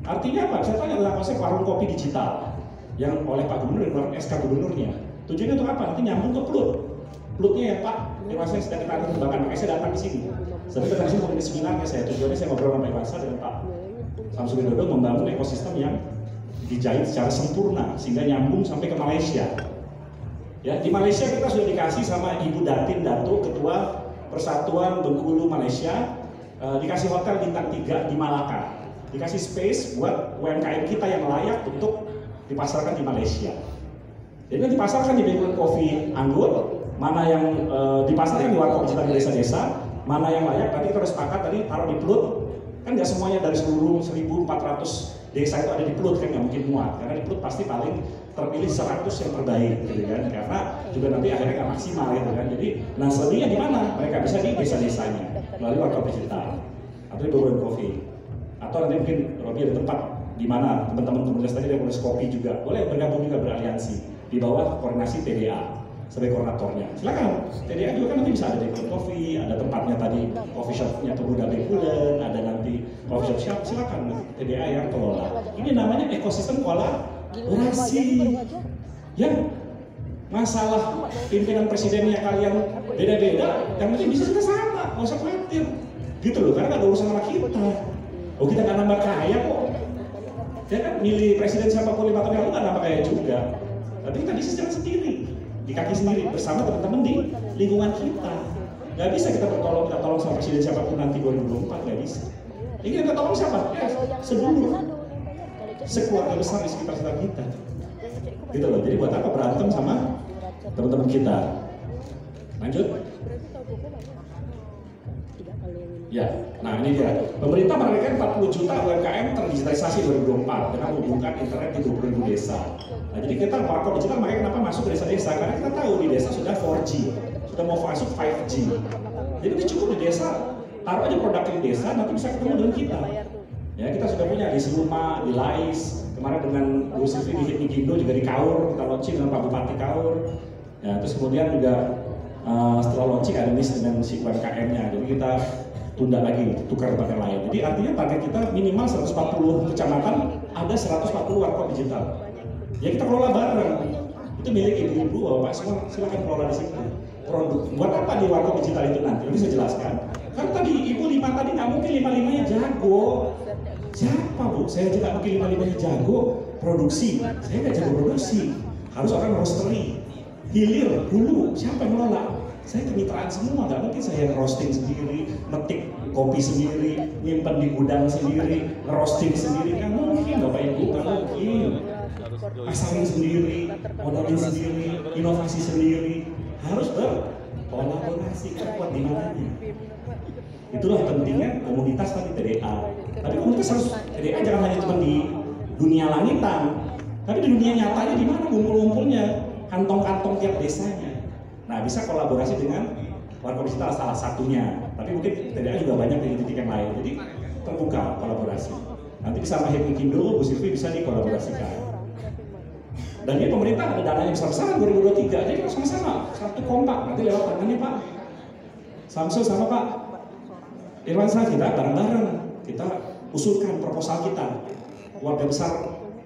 Artinya apa? Saya tanya tentang konsep warung kopi digital yang oleh Pak Gubernur dan SK Gubernurnya. Tujuannya untuk apa? Nanti nyambung ke plutnya ya Pak, terima kasih sedang kita kembangkan, makanya saya datang di sini. Saya datang di sini untuk seminarnya saya, tujuannya saya ngobrol sama Iwasa dengan Pak Samsung Widodo membangun ekosistem yang dijahit secara sempurna sehingga nyambung sampai ke Malaysia. Ya, di Malaysia kita sudah dikasih sama Ibu Datin Datuk, Ketua Persatuan Bengkulu Malaysia, dikasih hotel bintang 3 di Malaka, dikasih space buat UMKM kita yang layak untuk dipasarkan di Malaysia. Jadi dipasarkan di Bengkulu Coffee Anggur, mana yang dipasarkan di warkop digital di desa-desa, mana yang layak. Nanti kita harus sepakat tadi taruh di Plut. Kan nggak semuanya dari seluruh 1.400 desa itu ada di Plut, kan nggak mungkin muat. Karena di Plut pasti paling terpilih 100 yang terbaik, gitu kan? Karena juga nanti akhirnya nggak maksimal, gitu kan? Jadi, nah selebihnya di mana? Mereka bisa di desa-desanya melalui warkop digital atau di Bengkulu Coffee. Atau nanti mungkin Robi ada tempat di mana teman-teman komunitas tadi ada komunitas kopi juga boleh bergabung juga beraliansi di bawah koordinasi TDA sebagai koordinatornya. Silakan. TDA juga kan nanti bisa ada Bengkulu Coffee, ada tempatnya tadi coffee shopnya Pemuda Bengkulen, ada nanti coffee shop. Silakan TDA yang kelola. Ini namanya ekosistem kolaborasi. Ya, masalah pimpinan presidennya kalian beda-beda, yang penting bisa kita sama, nggak usah khawatir. Gitu loh, karena nggak ada urusan sama kita. Oh kita nggak nambah kaya kok. Ya kan milih presiden siapapun 5 tahun yang lalu nggak nambah kaya juga. Tapi kita bisa jalan sendiri, di kaki sendiri bersama teman-teman di lingkungan kita. Nggak bisa kita minta tolong sama presiden siapapun nanti 2024, nggak bisa. Ini kita tolong siapa? Ya, sedulur, sekeluarga besar di sekitar kita. Gitu loh. Jadi buat apa berantem sama teman-teman kita? Lanjut. Ya, nah ini dia. Pemerintah menargetkan 40 juta UMKM terdigitalisasi 2024 dengan menghubungkan internet di 20.000 desa. Nah, jadi kita warkop digital makanya kenapa masuk ke desa-desa? Karena kita tahu di desa sudah 4G, sudah mau masuk 5G. Jadi itu cukup di desa, taruh aja produk di desa, nanti bisa ketemu dengan kita. Ya, kita sudah punya di Seluma, di Lais, kemarin dengan Bu Sylvie di Hipigindo juga di Kaur, kita launching dengan Pak Bupati Kaur. Ya, terus kemudian juga setelah launching ada miss dengan si UMKM-nya. Jadi kita tunda lagi, tukar tempat yang lain. Jadi artinya target kita minimal 140 kecamatan ada 140 warkop digital. Ya kita kelola bareng. Itu milik ibu-ibu, bapak semua silakan kelola di situ. Produk. Buat apa di warkop digital itu nanti? Ini saya jelaskan. Kan tadi ibu 5 tadi nggak mungkin 5-5-nya jago. Siapa bu? Saya juga mungkin 5-5-nya jago produksi. Saya nggak jago produksi. Harus orang roastery, hilir, hulu. Siapa yang ngelola? Saya kemitraan semua. Nggak mungkin saya roasting sendiri, metik kopi sendiri, nyimpen di gudang sendiri, roasting sendiri. Nggak mungkin bapak ibu, nggak mungkin. Pasarin sendiri, modalin sendiri, inovasi sendiri. Harus berkolaborasi kuat di mananya. Itulah pentingnya komunitas tadi TDA. Tapi komunitas harus TDA jangan hanya cuma di dunia langitan, tapi di dunia nyatanya di mana ngumpul-ngumpulnya, kantong-kantong tiap desanya. Nah bisa kolaborasi dengan warkop digital salah satunya. Tapi mungkin TDA juga banyak di titik yang lain. Jadi terbuka kolaborasi. Nanti bisa sama Hipmikindo, Bu Silvi bisa dikolaborasikan. Dan ini pemerintah ada dananya besar-besaran 2023, jadi kita sama-sama satu kompak, nanti lewat tangannya Pak Samsul sama Pak Irwansyah, kita bareng-bareng kita usulkan proposal kita keluarga besar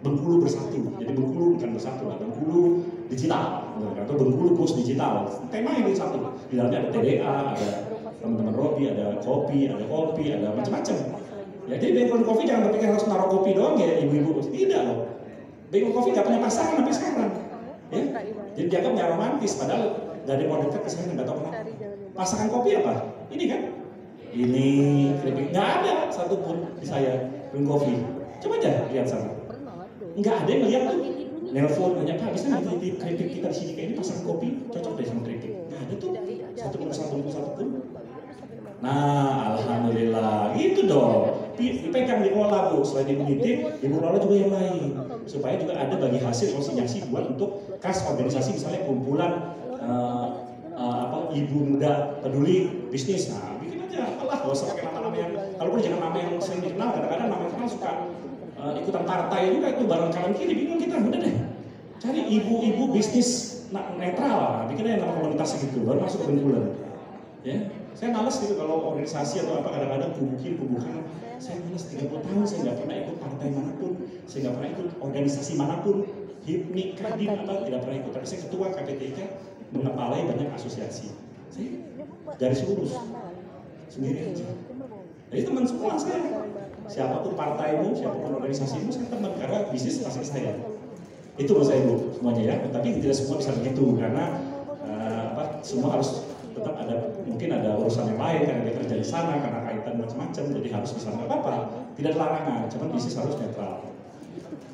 Bengkulu Bersatu. Jadi Bengkulu bukan bersatu lah, Bengkulu digital atau Bengkulu Push Digital. Tema ini satu, di dalamnya ada TDA, ada teman-teman Robi, ada kopi, ada macam-macam. Ya, jadi Bengkulu Coffee jangan berpikir harus naruh kopi doang ya ibu-ibu, tidak loh. Bengkulu Coffee gak punya pasangan sampai sekarang, ya. Jadi dianggapnya romantis, padahal gak ada yang mau dekat ke sana, gak tahu kenapa. Pasangan kopi apa? Ini kan? Ini nggak ada satupun di saya Bengkulu Coffee. Coba aja lihat sana. Nggak ada yang lihat tuh. Nelfon nanya Pak, bisa nggak titip keripik kita di sini? Kayak ini pasangan kopi cocok deh sama keripik. Nggak ada tuh satupun. Nah, alhamdulillah, itu dong. Dipegang dikelola Bu, selain ibu nitip, ibu kelola juga yang lain, supaya juga ada bagi hasil konsinyasi buat untuk kas organisasi misalnya kumpulan ibu muda peduli bisnis. Nah, bikin aja, alah, gak usah pakai nama-nama yang, kalaupun jangan nama yang sering dikenal, kadang-kadang nama yang kenal suka ikutan partai juga itu bareng kanan kiri, bingung kita, udah deh, cari ibu-ibu bisnis netral, bikin aja nama komunitas gitu, baru masuk ke kumpulan, ya. Saya males gitu kalau organisasi atau apa kadang-kadang kubukan. Saya males 30 tahun saya nggak pernah ikut partai manapun, saya nggak pernah ikut organisasi manapun, HIPMI, Kadin apa tidak pernah ikut. Tapi saya ketua KPTK mengepalai banyak asosiasi. Saya garis lurus sendiri aja. Jadi teman semua saya, siapapun partaimu, siapapun organisasimu, saya teman karena bisnis pasti saya. Itu menurut saya Bu semuanya ya. Tapi tidak semua bisa begitu karena semua harus tetap ada, mungkin ada urusan yang lain karena dia kerja di sana, karena kaitan macam-macam, jadi harus bisa nggak apa-apa, tidak ada larangan, cuman bisnis harus netral.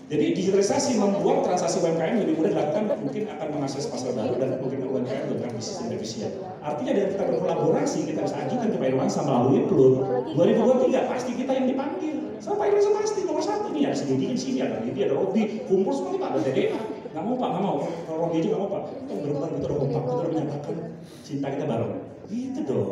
Jadi digitalisasi membuat transaksi UMKM lebih mudah dilakukan, mungkin akan mengakses pasar baru dan mungkin UMKM dengan bisnis yang efisien. Artinya dengan kita berkolaborasi, kita bisa ajukan ke Pak Irwansyah melalui PLUN 2023 pasti kita yang dipanggil. Sama Pak Irwansyah pasti nomor 1 nih, ada sedikit di sini, ada Lidi, ada Robi, kumpul semua kita ada TDA. Nggak mau Pak, nggak mau. Kalau Robi juga nggak mau Pak. Kita benar-benar kita udah kompak, kita udah menyatakan cinta kita bareng. Gitu dong.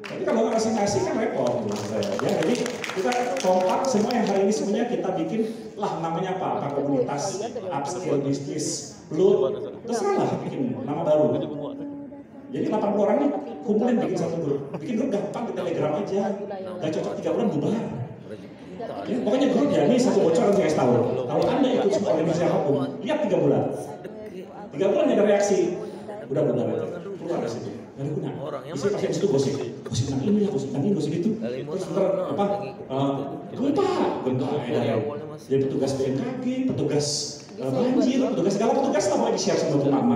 Tapi kalau nggak kasih kan repot menurut saya. Ya, jadi kita kompak semua yang hari ini semuanya kita bikin lah namanya apa komunitas upskill bisnis PLUN. Terserah lah bikin nama baru. Jadi 80 orang ini kumpulin bikin satu grup. Bikin grup gampang di Telegram aja. Gak cocok 3 bulan bubar. Ya, pokoknya grup ya, ini satu bocoran saya tahu. Kalau Anda ikut semua organisasi apapun, lihat 3 bulan. 3 bulan ada reaksi. Udah bubar aja. Keluar dari situ. Gak ada guna. Isi pasti di situ gosip tentang ini ya, gosip tentang ini, gosip itu. Terus ntar apa? Bentuk jadi petugas BMKG, petugas banjir, petugas segala petugas lah mau di-share sama tuh mama,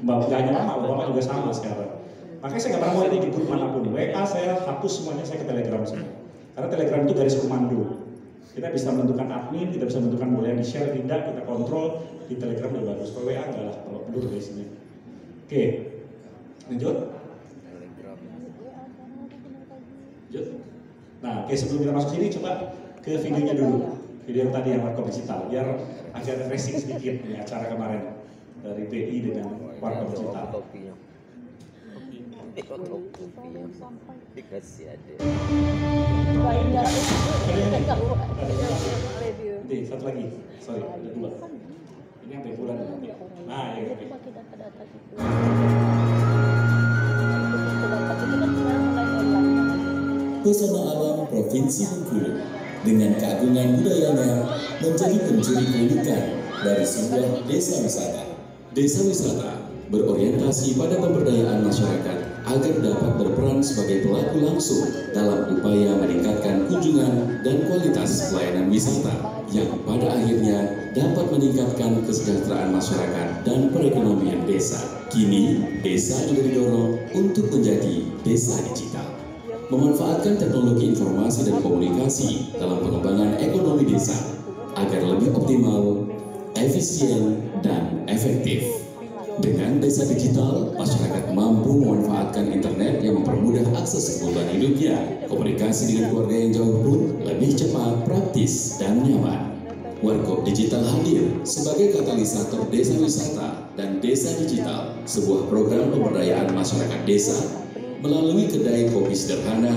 mbak gak hanya mama, bapak juga sama sekarang. Makanya saya nggak pernah mau ini di grup manapun. WA saya hapus semuanya, saya ke Telegram semua. Karena Telegram itu garis komando. Kita bisa menentukan admin, kita bisa menentukan boleh di-share, tidak, kita kontrol. Di Telegram udah bagus, kalau WA enggak lah, kalau perlu dari sini. Oke, lanjut. Nah, oke, sebelum kita masuk sini, coba ke videonya dulu. Video yang tadi yang warkop digital, biar agak refreshing sedikit nih acara kemarin dari BI dengan warkop digital. Dikasih ada. Nanti satu lagi, sorry, ada 2. Ini sampai bulan. Nah, ya oke. Pesona Alam Provinsi Bengkulu dengan keagungan budayanya menjadi pencuri keunikan dari sebuah desa wisata. Desa wisata berorientasi pada pemberdayaan masyarakat agar dapat berperan sebagai pelaku langsung dalam upaya meningkatkan kunjungan dan kualitas pelayanan wisata yang pada akhirnya dapat meningkatkan kesejahteraan masyarakat dan perekonomian desa. Kini, desa juga didorong untuk menjadi desa digital. Memanfaatkan teknologi informasi dan komunikasi dalam pengembangan ekonomi desa agar lebih optimal, efisien, dan efektif. Dengan desa digital, masyarakat mampu memanfaatkan internet yang mempermudah akses kebutuhan hidupnya. Komunikasi dengan keluarga yang jauh pun lebih cepat, praktis, dan nyaman. Warkop Digital hadir sebagai katalisator desa wisata dan desa digital, sebuah program pemberdayaan masyarakat desa melalui kedai kopi sederhana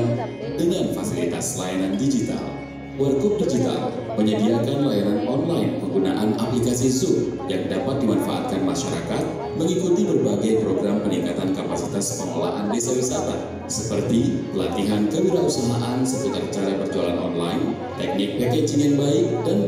dengan fasilitas layanan digital. Warkop Digital menyediakan layanan online penggunaan aplikasi Zoom yang dapat dimanfaatkan masyarakat mengikuti berbagai program peningkatan kapasitas pengelolaan desa wisata seperti pelatihan kewirausahaan seputar cara berjualan online, teknik packaging yang baik, dan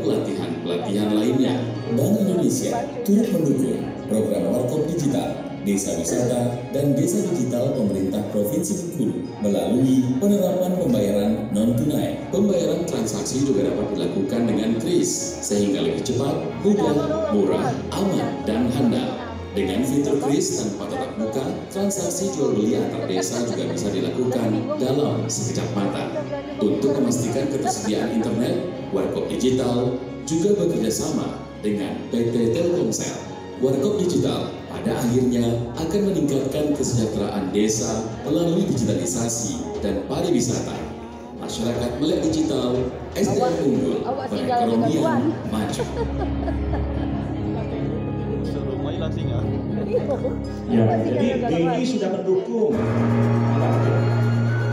pelatihan lainnya. Bank Indonesia turut mendukung program Warkop Digital, Desa Wisata, dan Desa Digital Pemerintah Provinsi Bengkulu melalui penerapan pembayaran non-tunai. Pembayaran transaksi juga dapat dilakukan dengan kris sehingga lebih cepat, mudah, murah, aman, dan handal. Dengan fitur kris tanpa tatap muka, transaksi jual beli antar desa juga bisa dilakukan dalam sekejap mata. Untuk memastikan ketersediaan internet, Warkop Digital juga bekerja sama dengan PT Telkomsel. Warkop Digital pada akhirnya akan meningkatkan kesejahteraan desa melalui digitalisasi dan pariwisata. Masyarakat melek digital, SDM unggul, perekonomian maju. Ya, jadi BI sudah mendukung.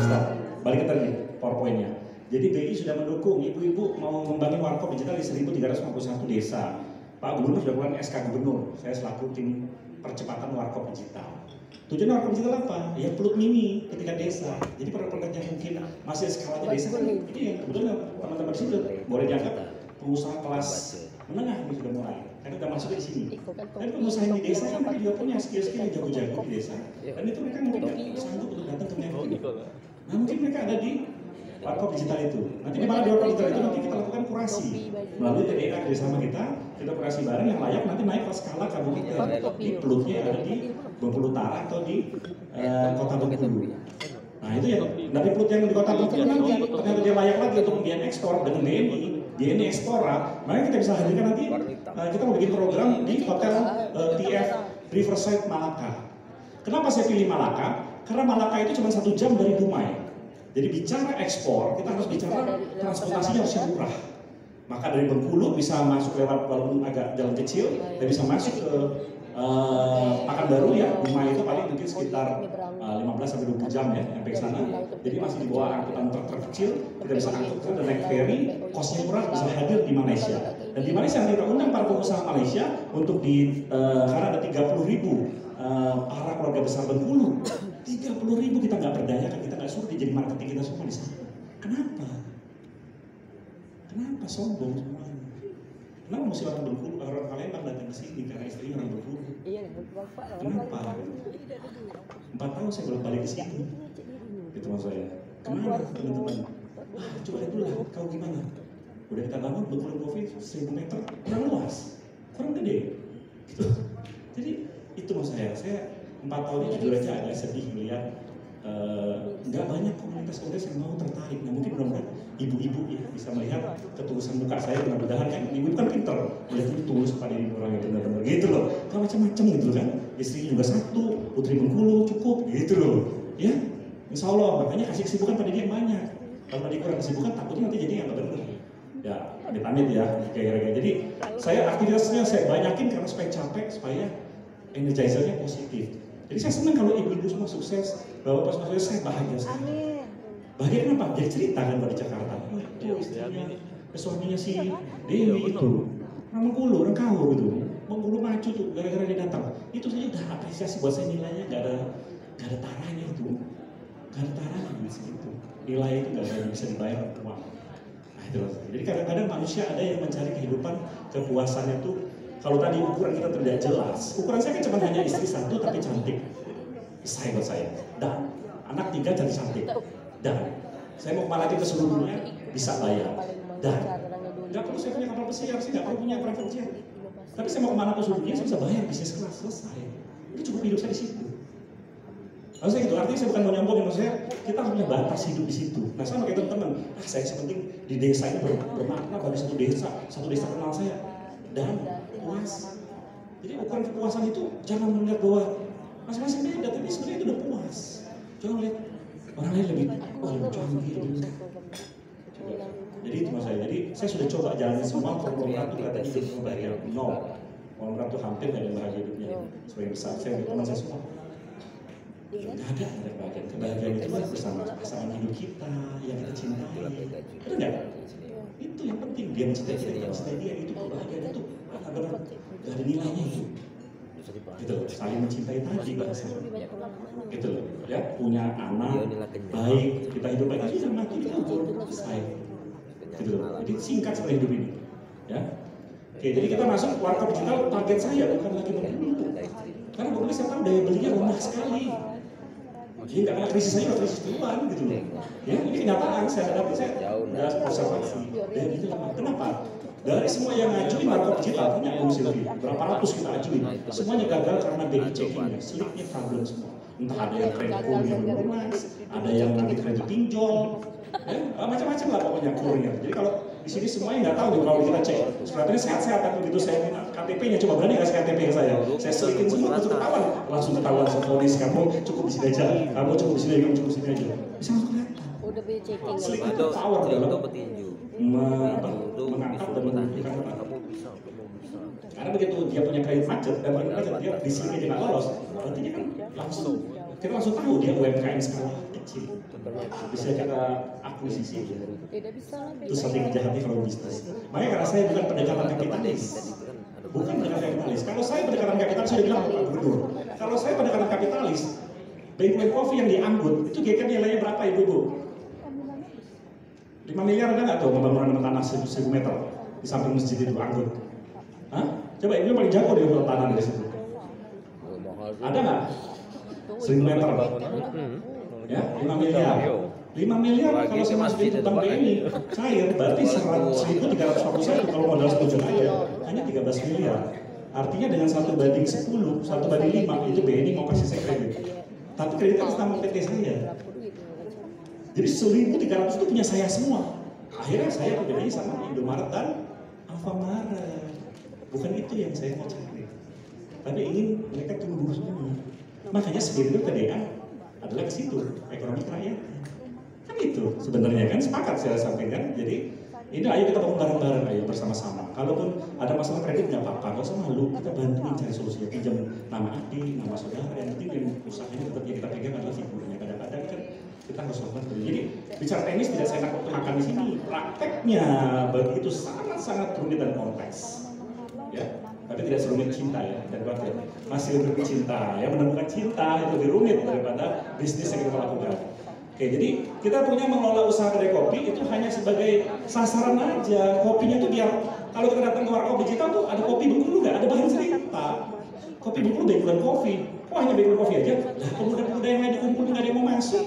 Stop. Balik ke tadi PowerPoint-nya. Jadi BI sudah mendukung ibu-ibu mau membangun Warkop Digital di 1351 desa. Pak Gubernur sudah keluarin SK Gubernur. Saya selaku tim percepatan Warkop Digital. Tujuan Warkop Digital apa? Ya pelut mini ketika desa. Jadi para pekerja mungkin masih skalanya desa kan ini kebetulan teman-teman sini boleh dianggap pengusaha kelas menengah ini sudah mulai. Karena sudah masuk di sini. Dan pengusaha di desa kan mereka juga punya skill-skill yang jago-jago di desa. Dan itu mereka mungkin tidak sanggup untuk datang ke Menko. Nah mungkin mereka ada di Warkop Digital itu. Nanti di mana di Warkop Digital itu nanti kita lakukan kurasi melalui TDA kerjasama kita kurasi bareng yang layak nanti naik ke skala kabupaten. Di pelutnya ada di Bengkulu Utara atau di Kota Bengkulu. Nah itu ya dari pelut yang di Kota Bengkulu nanti ternyata dia layak lagi untuk pembiayaan ekspor dengan BNI Ekspora. Makanya kita bisa hadirkan nanti kita mau bikin program di Hotel TF Riverside Malaka. Kenapa saya pilih Malaka? Karena Malaka itu cuma 1 jam dari Dumai. Jadi bicara ekspor, kita harus bicara transportasinya harus murah. Maka dari Bengkulu bisa masuk lewat walaupun agak jalan kecil, dan bisa masuk ke Pekanbaru ya. Dumai itu paling mungkin sekitar 15-20 jam ya sampai ke sana. Jadi masih di bawah angkutan truk kecil, kita bisa angkut dan naik ferry, kosnya murah, bisa hadir di Malaysia. Dan di Malaysia kita undang para pengusaha Malaysia untuk karena ada 30.000 para keluarga besar Bengkulu. 30.000 kita nggak berdayakan, kita nggak suruh dia jadi marketing kita semua di sana. Kenapa? Kenapa sombong semuanya? Kenapa mesti orang Bengkulu, orang Palembang datang ke sini karena istri orang Bengkulu? Kenapa? 4 tahun saya belum balik ke sini. Itu maksud saya. Kenapa teman-teman? Coba lihat dulu lah, kau gimana? Udah kita bangun Bengkulu Coffee 1000 meter, kurang luas, kurang gede. Gitu. Jadi itu maksud saya. Saya 4 tahun ini jujur aja agak sedih melihat nggak banyak komunitas-komunitas yang mau tertarik. Nah mungkin mudah-mudahan ibu-ibu ya bisa melihat ketulusan muka saya, mudah-mudahan kan ibu kan pinter melihat itu tulus pada diri orang itu benar-benar gitu loh. Kan macam-macam gitu kan, istrinya juga 1, putri Bengkulu cukup gitu loh ya. Insya Allah makanya kasih kesibukan pada dia yang banyak. Kalau dia kurang kesibukan takutnya nanti jadi yang nggak benar. Ya amit-amit ya kayak jadi saya aktivitasnya saya banyakin karena supaya capek, supaya energizernya positif. Jadi saya senang kalau ibu-ibu semua sukses, bapak semua sukses, saya bahagia sekali. Bahagia kenapa? Jadi cerita kan di Jakarta. Itu istrinya, suaminya si Dewi itu, orang Bengkulu, orang Kaur gitu. Bengkulu maju tuh, gara-gara dia datang. Itu saja udah apresiasi buat saya, nilainya nggak ada taranya itu. Nggak ada taranya gitu. Nilai itu nggak bisa dibayar uang. Nah, itu. Jadi kadang-kadang manusia ada yang mencari kehidupan kepuasannya tuh, kalau tadi ukuran kita tidak jelas, ukuran saya kan cuma hanya istri satu tapi cantik, saya buat saya, dan anak 3 jadi cantik, dan saya mau kemana ke seluruh dunia bisa bayar, dan nggak perlu saya punya kapal pesiar, saya nggak perlu punya private jet, tapi saya mau kemana ke seluruh dunia saya bisa bayar bisnis kelas, selesai. Itu cukup hidup saya di situ. Lalu saya gitu, artinya saya bukan mau nyombongin, maksudnya kita harus punya batas hidup di situ. Nah sama kayak teman-teman, saya sepenting di desa ini bermakna bagi satu desa kenal saya, dan puas. Jadi ukuran kepuasan itu jangan melihat bahwa masing-masing beda, tapi sebenarnya itu udah puas. Jangan lihat orang lain lebih canggih, lebih. Jadi itu mas saya. Jadi saya sudah coba jalanin semua program itu kata hidup bahagia. No, program itu hampir nggak ada bahagia hidupnya. Sebagian besar saya teman saya semua. Nggak ada kebahagiaan. Kebahagiaan itu bersama pasangan hidup kita yang kita cintai. Benar nggak? Itu yang penting. Dia mencintai kita, kita mencintai dia. Itu kebahagiaan itu benar-benar nggak ada nilainya itu. Gitu loh, saling mencintai tadi bahasa. Gitu loh, ya punya anak baik, kita hidup baik itu sama kita selesai. Gitu loh. Jadi singkat seperti hidup ini. Ya. Oke, jadi kita masuk warkop digital, target saya bukan lagi berburu. Karena berburu saya tahu daya belinya rendah sekali. Jadi nggak ada krisis saya, krisis duluan gitu loh. Ya, ini kenyataan saya hadapi, saya udah observasi. Dan itu kenapa? Dari semua yang ngajuin warkop digital punya Silvi, berapa ratus kita ajuin, semuanya gagal karena BI checking, slipnya problem semua. Entah ada yang kredit kurir lunas, ada yang nanti kredit pinjol, ya, macam-macam lah pokoknya kurir. Jadi kalau di sini semuanya nggak tahu nih kalau kita cek, sebenarnya sehat-sehat kan begitu saya minta KTP-nya, coba berani kasih KTP ke saya selikin semua langsung ketahuan sama polis, kamu cukup di sini aja, kamu cukup di sini aja, kamu cukup di sini aja, bisa langsung kelihatan. Udah BI checking. Slik itu power dalam mengangkat dan menunjukkan karena begitu dia punya kredit macet dan kredit macet dia di sini dia nggak lolos, berarti dia kan langsung kita langsung tahu dia UMKM skala kecil bisa kita akuisisi. Itu sering jahatnya kalau bisnis. Makanya karena saya bukan pendekatan kapitalis, bukan pendekatan kapitalis. Kalau saya pendekatan kapitalis sudah bilang Pak Gubernur. Kalau saya pendekatan kapitalis, Bank Coffee yang dianggut itu kira-kira nilainya berapa ibu-ibu? 5 miliar ada nggak tuh pembangunan tanah 1000 meter di samping masjid itu anggut? Hah? Coba ibu paling jago deh untuk tanah di situ. Ada nggak? 1000 meter. Ya, 5 miliar. 5 miliar kalau saya masukin utang BNI cair berarti 1.341 kalau modal 10 juta aja hanya 13 miliar. Artinya dengan 1/10, 1/5 itu BNI mau kasih saya kredit. Tapi kreditnya harus nama PT saya. Jadi 1.300 itu punya saya semua. Akhirnya saya berbeda sama Indomaret dan Alfamart. Bukan itu yang saya mau cari. Tapi ingin mereka tumbuh semua. Makanya spirit KDA adalah ke situ, ekonomi kerakyatan. Kan itu sebenarnya kan sepakat saya sampaikan. Jadi ini ayo kita bangun bareng-bareng, ayo bersama-sama. Kalaupun ada masalah kredit nggak apa-apa, nggak usah malu. Kita bantuin cari solusinya. Pinjam nama adik, nama saudara. Yang penting usahanya tetap yang kita pegang adalah figurnya. Kadang-kadang kan kita harus lakukan itu. Jadi bicara teknis tidak saya makan di sini. Prakteknya begitu sangat-sangat rumit dan kompleks. Ya, tapi tidak serumit cinta ya, dan khawatir. Masih lebih cinta, ya menemukan cinta itu lebih rumit daripada bisnis yang kita lakukan. Oke, jadi kita punya mengelola usaha kedai kopi itu hanya sebagai sasaran aja. Kopinya tuh biar kalau kita datang ke warkop digital tuh ada kopi Bengkulu nggak? Ada bahan cerita. Kopi Bengkulu Bengkulan Coffee. Kok hanya Bengkulan Coffee aja? Lah pemuda-pemuda yang lain dikumpulin nggak ada yang mau masuk.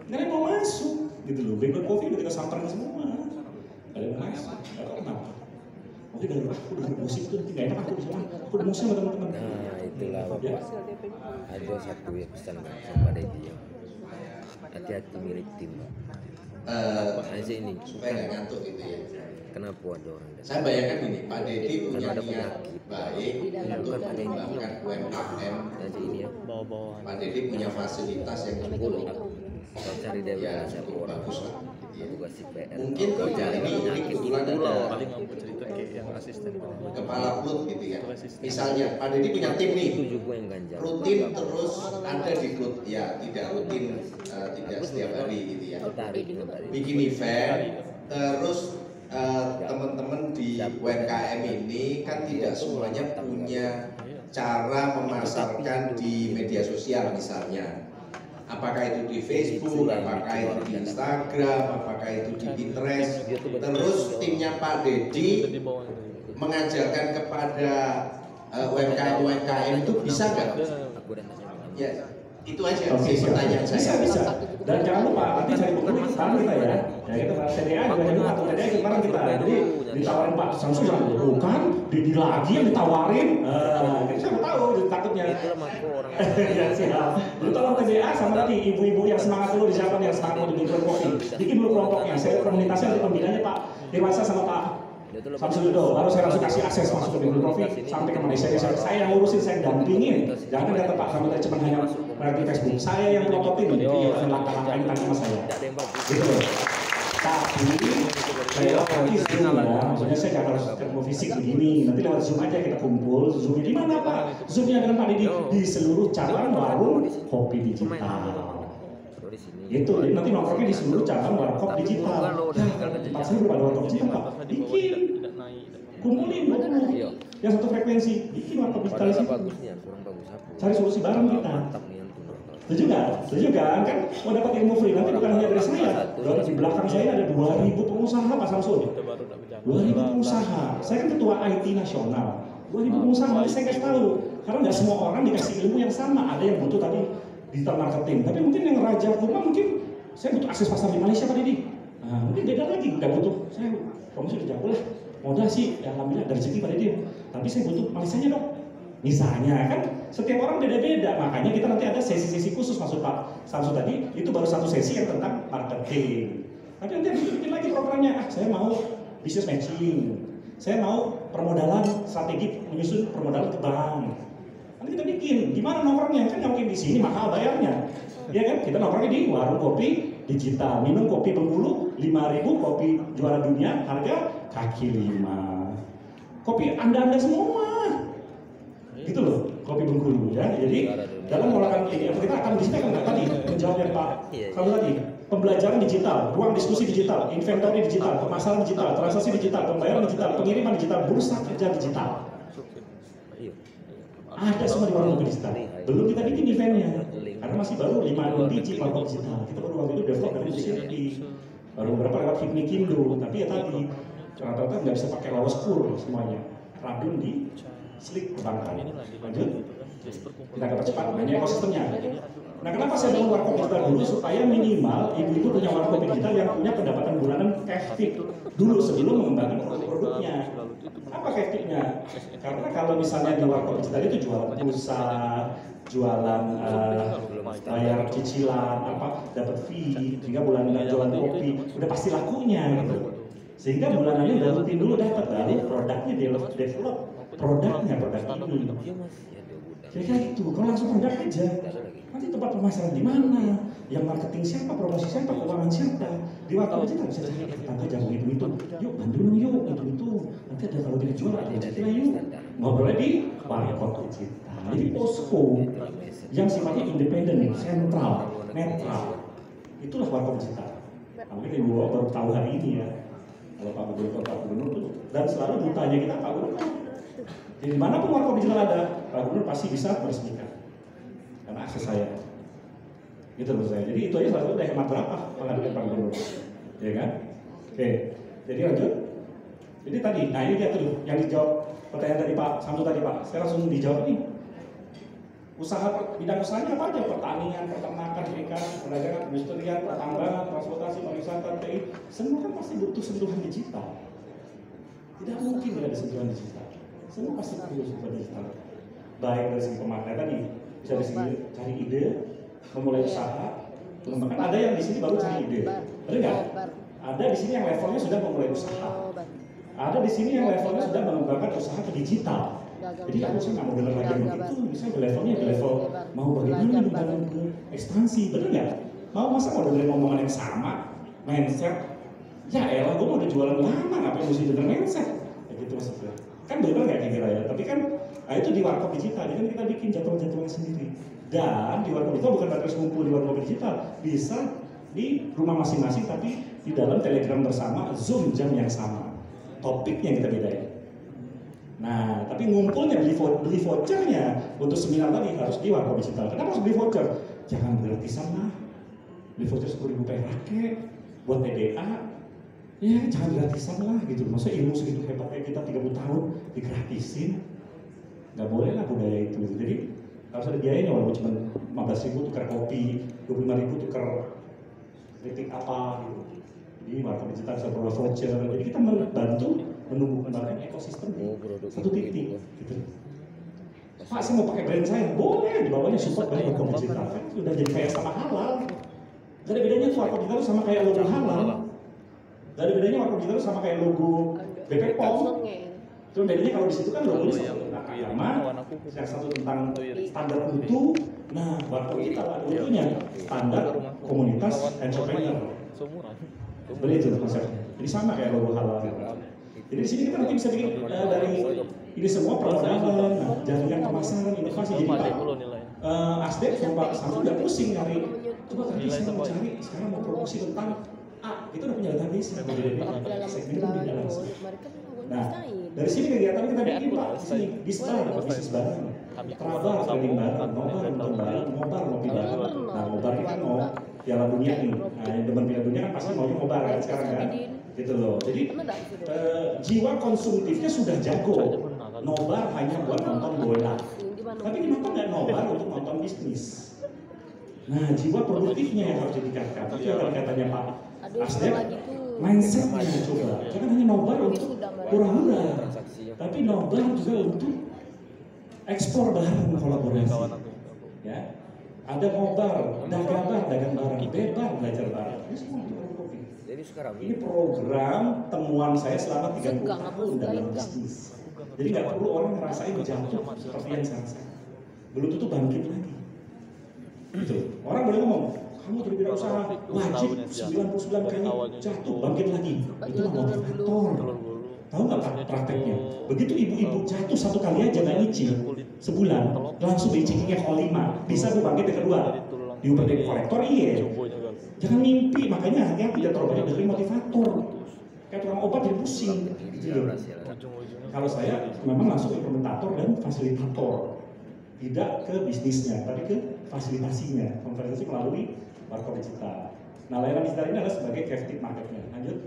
Nggak ada yang mau masuk, gitu loh. Bengkulan Coffee udah kita samperin semua. Nggak ada yang mau masuk. Nggak tahu kenapa. Mungkin dari aku dengar musik itu nanti nggak enak aku bisa aku udah musik sama teman-teman. Nah itulah Bapak. Ya. Ada satu ya pesan Pak kepada dia. Hati-hati milik tim Pak. Aja ini. Supaya nggak ngantuk gitu ya. Kenapa ada orang? Saya bayangkan ini, Pak Deddy punya ada niat penyakit. baik untuk mengembangkan UMKM. Jadi ini ya. Pak Deddy punya fasilitas yang mumpuni. Kau cari dia Ya, siapa cukup orang? bagus lah. Aku kasih PR. Mungkin Kau cari ini penyakit kebetulan itu ada paling mampu cerita kayak yang asisten kepala put gitu ya. Misalnya Pak Deddy punya tim nih, itu juga yang ganjal. rutin terus ada di put, ya tidak rutin, tidak setiap hari gitu ya. Tarik dengan tadi. Bikin event, terus teman-teman di UMKM ini kan tidak semuanya punya cara memasarkan di media sosial misalnya. apakah itu di Facebook, apakah itu di Instagram, apakah itu di Pinterest. Terus timnya Pak Dedi mengajarkan kepada UMKM itu bisa nggak? Ya, itu aja sih pertanyaan saya. Bisa. Dan jangan lupa nanti cari buku itu sekarang kita ya. Ya kita TDA juga jangan lupa TDA itu kemarin kita. Jadi ditawarin Pak Samsul yang bukan, Dedi lagi yang ditawarin. Kita siapa tahu takutnya. Ya siap. Jadi tolong TDA sama nanti ibu-ibu yang semangat dulu di siapa yang semangat mau bikin kopi. Bikin dulu kelompoknya. Saya komunitasnya nanti pembinanya Pak Irwansa sama Pak Samsul Yudo, baru saya langsung kasih akses masuk ke Bimbel Coffee sampai ke Malaysia. Saya yang ngurusin, saya dampingin. Jangan kata Pak Samsul cuma hanya berarti Facebook. Saya yang prototin, jadi langkah-langkah ini tadi sama saya. Gitu loh. Tapi saya nanti Zoom ya, maksudnya saya nggak harus ketemu fisik begini. Nanti lewat Zoom aja kita kumpul. Zoom di mana Pak? Zoomnya dengan Pak Didi di seluruh cabang warung kopi digital. Gitu, jadi nanti nongkrongnya di seluruh cabang warkop digital. Ya, tempat saya belum ada warkop digital Pak. Bikin, kumpulin yang satu frekuensi, bikin warkop digital di situ. Cari solusi bareng kita. Setuju nggak? Setuju kan? Kan mau dapat ilmu free, nanti bukan hanya dari saya. Di belakang saya ada 2.000 pengusaha Pak Samsul. 2.000 pengusaha. Saya kan ketua IT nasional. 2.000 pengusaha, nanti saya kasih tahu. Karena nggak semua orang dikasih ilmu yang sama. Ada yang butuh tadi digital marketing, tapi mungkin yang raja rumah mungkin saya butuh akses pasar di Malaysia Pak Didi. Nah, mungkin beda lagi, nggak butuh saya promosi udah jago lah, modal sih ya alhamdulillah dari rezeki Pak Didi, tapi saya butuh Malaysianya dong. Misalnya kan setiap orang beda-beda, makanya kita nanti ada sesi-sesi khusus maksud Pak Samsul tadi, itu baru satu sesi yang tentang marketing. Tapi nanti bikin lagi programnya, saya mau business matching, saya mau permodalan strategi menyusun permodalan ke bank. Nanti kita bikin, gimana nongkrongnya? Kan nggak mungkin di sini mahal bayarnya. Ya kan? Kita nongkrongnya di warung kopi digital. Minum kopi Bengkulu 5.000, kopi juara dunia harga kaki 5. Kopi Anda semua. Gitu loh, kopi Bengkulu ya. Jadi dalam melakukan ini, kita akan di sini kan tadi menjawab yang Pak kalau tadi pembelajaran digital, ruang diskusi digital, inventory digital, pemasaran digital, transaksi digital, pembayaran digital, pengiriman digital, bursa kerja digital. Ada semua di warung kopi digital. Belum kita bikin eventnya, karena masih baru 5 biji warung digital. Kita baru waktu itu develop dari Sirti, baru beberapa lewat Hikmikindo. Tapi ya tadi rata-rata nggak bisa pakai lawas kur semuanya. Radun di slik perbankan. Lanjut, kita percepat. Nah, ini ekosistemnya. Nah, kenapa saya bangun warung digital dulu supaya minimal ibu-ibu punya warung kopi digital yang punya pendapatan bulanan efektif dulu sebelum mengembangkan produk-produknya. Apa efektifnya? Karena kalau misalnya di warung digital itu jualan pulsa, jualan bayar cicilan, dapat fee, sehingga bulanan jualan kopi udah pasti lakunya gitu. Sehingga bulanannya udah rutin dulu dapat, baru produknya develop produknya produk ini. Kira-kira itu, kalau langsung produk aja, nanti tempat pemasaran di mana, yang marketing siapa, promosi siapa, keuangan siapa, di warung digital bisa cari tante jago itu, yuk bantu dong yuk itu, nanti ada kalau kita jual ada kita yuk, ngobrolnya di warung digital. Jadi posko yang sifatnya independen, sentral, netral, itulah warung digital. Mungkin ibu baru tahu hari ini ya, kalau Pak Gubernur tuh, dan selalu dutanya kita Pak Gubernur. Di mana pun warung digital ada, Pak Gubernur pasti bisa meresmikan karena akses saya. Gitu menurut saya. Jadi itu aja salah satu udah hemat berapa pengadaan Pak Gubernur, ya kan? Oke, jadi lanjut. Jadi tadi, nah ini dia tuh yang dijawab pertanyaan dari Pak Samsul tadi Pak. Saya langsung dijawab nih. Usaha bidang usahanya apa aja? Pertanian, peternakan, perikanan, perdagangan, industrian, pertambangan, transportasi, pariwisata, TI, semua kan pasti butuh sentuhan digital. Tidak mungkin tidak ada sentuhan digital. Semua pasti perlu sentuhan digital. Baik dari segi pemakaian tadi, bisa dari segi cari ide, memulai usaha, mengembangkan. Ada yang di sini baru cari ide, benar nggak? Ada di sini yang levelnya sudah memulai usaha. Ada di sini yang levelnya sudah mengembangkan usaha ke digital. Jadi aku sih nggak mau dengar lagi begitu, bisa ke levelnya ke level mau bagaimana membangun ke ekspansi, benar nggak? Masa mau dengerin omongan yang sama, mindset? Ya elah, gue mau udah jualan lama, ngapain mesti denger mindset? Ya gitu maksudnya. Kan benar nggak kira-kira ya? Tapi kan itu di warkop digital, jadi kan kita bikin jadwal-jadwalnya sendiri. Dan di warkop digital bukan batas ngumpul di warkop digital, bisa di rumah masing-masing tapi di dalam Telegram bersama, Zoom jam yang sama. Topiknya yang kita bedain. Nah, tapi ngumpulnya beli vouchernya untuk seminar tadi harus di warkop digital. Kenapa harus beli voucher? jangan gratisan lah, beli voucher 10.000 perak buat TDA, ya jangan gratisan lah gitu. Masa ilmu segitu hebatnya kita 30 tahun digratisin, nggak boleh lah budaya itu. Jadi harus ada biayanya, walaupun cuma 15.000 tukar kopi, 25.000 tukar kritik apa gitu. Jadi market digital bisa peroleh voucher, jadi kita membantu menumbuh kembangkan ekosistem satu titik gitu. Pak, saya mau pakai brand saya, boleh, di bawahnya support dari market digital, kan sudah jadi kayak sama halal. Gak ada bedanya tuh market digital sama kayak logo halal. Gak ada bedanya market digital sama kayak logo BP POM. Cuma bedanya kalau di situ kan logonya satu tentang agama, yang satu tentang standar mutu. Nah, market digital ada mutunya, standar komunitas entrepreneur. Seperti itu konsepnya. Jadi sama kayak logo halal. Jadi di sini kita nanti bisa bikin dari ini semua permodalan, jaringan pemasaran, inovasi. Jadi Pak Asdep sama Pak Samsul udah pusing nyari. Coba tadi saya mau cari, sekarang mau promosi tentang A, itu udah punya database. Segmen udah jalan. Nah, dari sini kegiatan kita bikin Pak, di sini Bisbar, bisnis bareng, Trabar, trading bareng, Nobar, nonton bareng, Ngobar, ngopi bareng. Nah, Ngobar kita mau Piala Dunia nih. Nah, yang demen Piala Dunia kan pasti maunya Ngobar kan sekarang kan, gitu loh. Jadi jiwa konsumtifnya sudah jago. Nobar hanya buat nonton bola, tapi kenapa nggak nobar untuk nonton bisnis? Nah, jiwa produktifnya yang harus ditingkatkan. Itu kalau katanya Pak Asdep, mindsetnya coba. Jangan hanya nobar untuk hura-hura, tapi nobar juga untuk ekspor barang kolaborasi. Ya, ada nobar, dagang barang, bebar belajar barang. Ini semua kopi. Jadi sekarang ini program temuan saya selama 30 tahun dalam bisnis. Jadi nggak perlu orang ngerasain jatuh seperti yang saya rasain. Belum tentu bangkit lagi. Gitu. Orang boleh ngomong, kamu berwirausaha wajib 99 kali jatuh bangkit lagi. Itu motivator. Tahu nggak prakteknya? Begitu ibu-ibu jatuh satu kali aja nggak nyicil sebulan, langsung dicikingnya kol 5, bisa bu bangkit yang kedua. Diubah dari kolektor iya. Jangan mimpi, makanya hati-hati ya terlalu banyak dari motivator. Kayak tukang obat jadi pusing. Gitu. Kalau saya memang langsung implementator dan fasilitator, tidak ke bisnisnya, tapi ke fasilitasinya, konferensi melalui market digital. Nah, layanan digital ini adalah sebagai captive marketnya. Lanjut.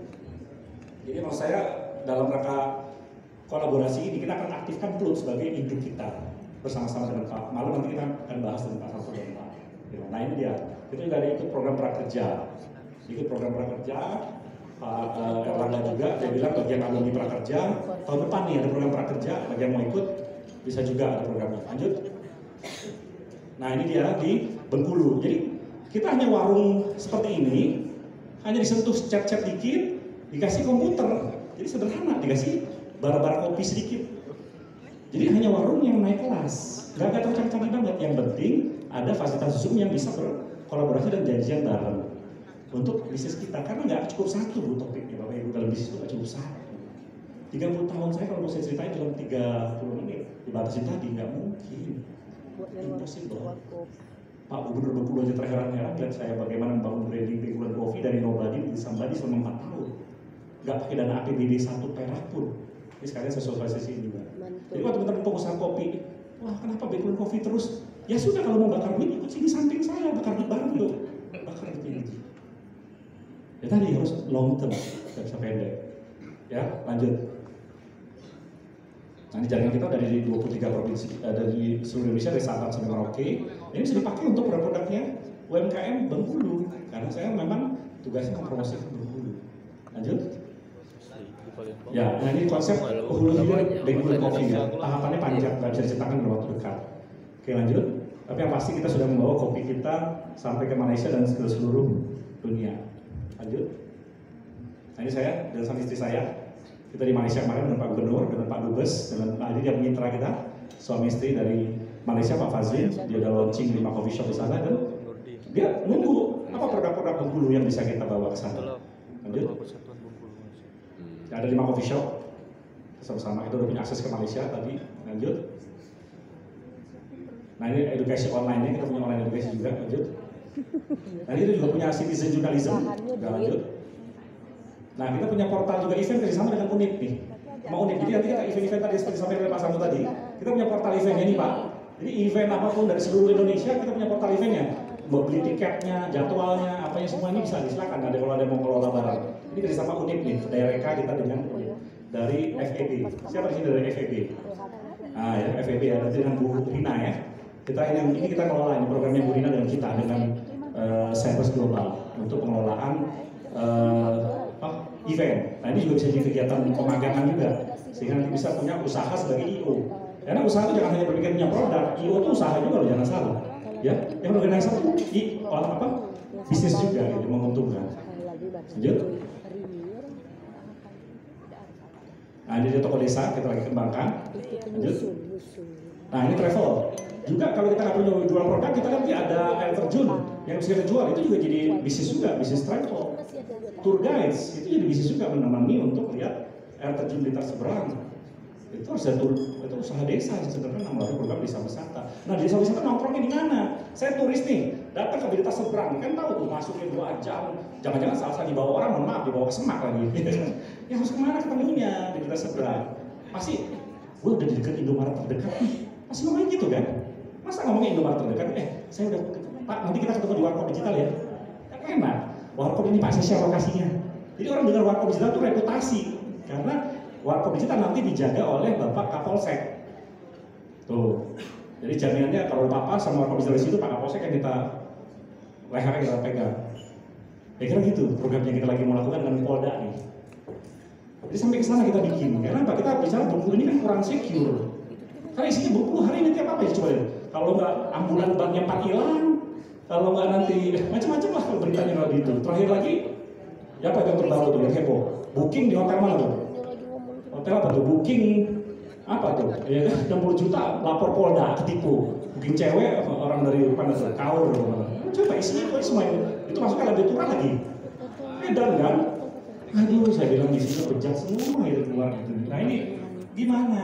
Jadi kalau saya dalam rangka kolaborasi ini kita akan aktifkan Plug sebagai induk kita bersama-sama dengan Pak. Malam nanti kita akan bahas dengan Pak Samsul dan Pak. Nah ini dia. Kita juga ada ikut program prakerja. Ikut program prakerja. Pak Erlangga juga, dia bilang bagi yang alumni prakerja, tahun depan nih ada program prakerja, bagi yang mau ikut bisa juga ada programnya. Lanjut. Nah ini dia di Bengkulu. Jadi kita hanya warung seperti ini, hanya disentuh cat-cat dikit, dikasih komputer. Jadi sederhana, dikasih bar-bar kopi sedikit. Jadi hanya warung yang naik kelas. Gak tercanggih banget. Yang penting ada fasilitas Zoom yang bisa berkolaborasi dan janjian bareng untuk bisnis kita, karena nggak cukup satu bu topiknya Bapak Ibu, dalam bisnis itu nggak cukup satu. 30 tahun saya kalau mau saya ceritain dalam 30 menit dibatasi tadi nggak mungkin, impossible. Pak Gubernur Bengkulu aja terheran-heran lihat saya bagaimana membangun branding Bengkulu Coffee dari nobody di somebody selama 4 tahun, nggak pakai dana APBD 1 perak pun. Ini sekalian saya sosialisasiin juga. Jadi kalau teman-teman pengusaha kopi, wah kenapa Bengkulu Coffee terus? Ya sudah, kalau mau bakar duit ikut sini samping saya, bakar duit bareng yuk, bakar duit ini. Ya tadi harus long term, tidak bisa pendek. Ya, lanjut. Nah, jaringan kita dari 23 provinsi, dari seluruh Indonesia, dari Sabang sampai Merauke. Ini bisa dipakai untuk produk-produknya UMKM Bengkulu, karena saya memang tugasnya mempromosikan Bengkulu. Lanjut. Ya, nah ini konsep hulu hilir Bengkulu Coffee ya. Tahapannya panjang, nggak bisa diceritakan dalam waktu dekat. Oke, lanjut. Tapi yang pasti kita sudah membawa kopi kita sampai ke Malaysia dan ke seluruh dunia. Lanjut. Nah ini saya dan sama istri saya, kita di Malaysia kemarin dengan Pak Gubernur, dengan Pak Dubes, dengan Pak Adi, dia mitra kita, suami istri dari Malaysia Pak Fazlin, dia udah launching 5 coffee shop di sana dan dia nunggu apa produk-produk Bengkulu yang bisa kita bawa ke sana. Lanjut. Ada 5 coffee shop sama-sama, itu udah punya akses ke Malaysia tadi. Lanjut. Nah ini edukasi online-nya, kita punya online edukasi juga. Lanjut. Nah itu juga punya citizen journalism, udah lanjut. Nah kita punya portal juga event kerjasama dengan Unip nih, mau Unip. Jadi nanti kita event-event tadi seperti sampai oleh Pak Samsul tadi, kita punya portal eventnya nih Pak. Jadi event apapun dari seluruh Indonesia kita punya portal eventnya. beli tiketnya, jadwalnya, apanya semua ini bisa disilakan. Ada kalau ada mau kelola barang. Ini kerjasama unik nih, Daereka kita dengan dari FEB. Siapa di sini dari FEB? Ah ya, FEB ya, dengan Bu Rina ya. Ini kita kelola ini programnya Bu Rina dengan kita dengan Cyprus Global untuk pengelolaan event. Nah ini juga bisa jadi kegiatan pemagangan juga, sehingga nanti bisa punya usaha sebagai IO. Karena usaha itu jangan hanya berpikir punya produk, IO itu usaha juga loh, jangan salah. Ya, yang berorganisasi itu bisnis juga, gitu, menguntungkan. Lanjut. Nah ini di toko desa kita lagi kembangkan. Lanjut. Nah ini travel. Juga kalau kita nggak punya jual produk, kita nanti ada air terjun yang bisa kita jual, itu juga jadi bisnis juga, bisnis travel. Tour guides itu jadi bisnis juga, menemani untuk lihat air terjun lintas seberang. Itu harus ada itu usaha desa sebenarnya melalui program desa wisata. Nah desa wisata nongkrongnya di mana? Saya turis nih, datang ke lintas seberang, kan tahu tuh masuknya 2 jam. Jangan-jangan salah dibawa orang, mohon maaf, dibawa ke Semak lagi. Ya harus kemana ketemunya di lintas seberang? Pasti, gue udah di dekat Indomaret terdekat nih. Pasti ngomongin gitu kan? Masa ngomongin Indomaret terdekat? Saya udah, Pak, nanti kita ketemu di Warkop Digital ya. Enak. Warkop ini Pak, saya share lokasinya. Jadi orang dengar Warkop Digital itu reputasi, karena Warkop Digital nanti dijaga oleh Bapak Kapolsek. Tuh. Jadi jaminannya kalau apa-apa sama Warkop Digital di situ, Pak Kapolsek yang kita lehernya kita pegang. Ya kira gitu programnya kita lagi mau lakukan dengan Polda nih. Jadi sampai ke sana kita bikin. Karena apa? Kita bicara Bengkulu ini kan kurang secure. Karena isinya Bengkulu hari ini tiap apa ya coba deh. Kalau nggak ambulan bannya Pak hilang, kalau nggak nanti macam-macam lah kalau beritanya kalau gitu. Terakhir lagi, ya apa yang terbaru tuh yang heboh? Booking di hotel mana tuh? Hotel apa tuh? Booking apa tuh? Ya kan 60 juta lapor Polda ketipu. Booking cewek orang dari mana tuh? Kaur. Coba isinya itu semua itu masuknya lebih turun lagi. Edan kan? Aduh, saya bilang di sini bejat semua itu keluar gitu. Nah ini gimana?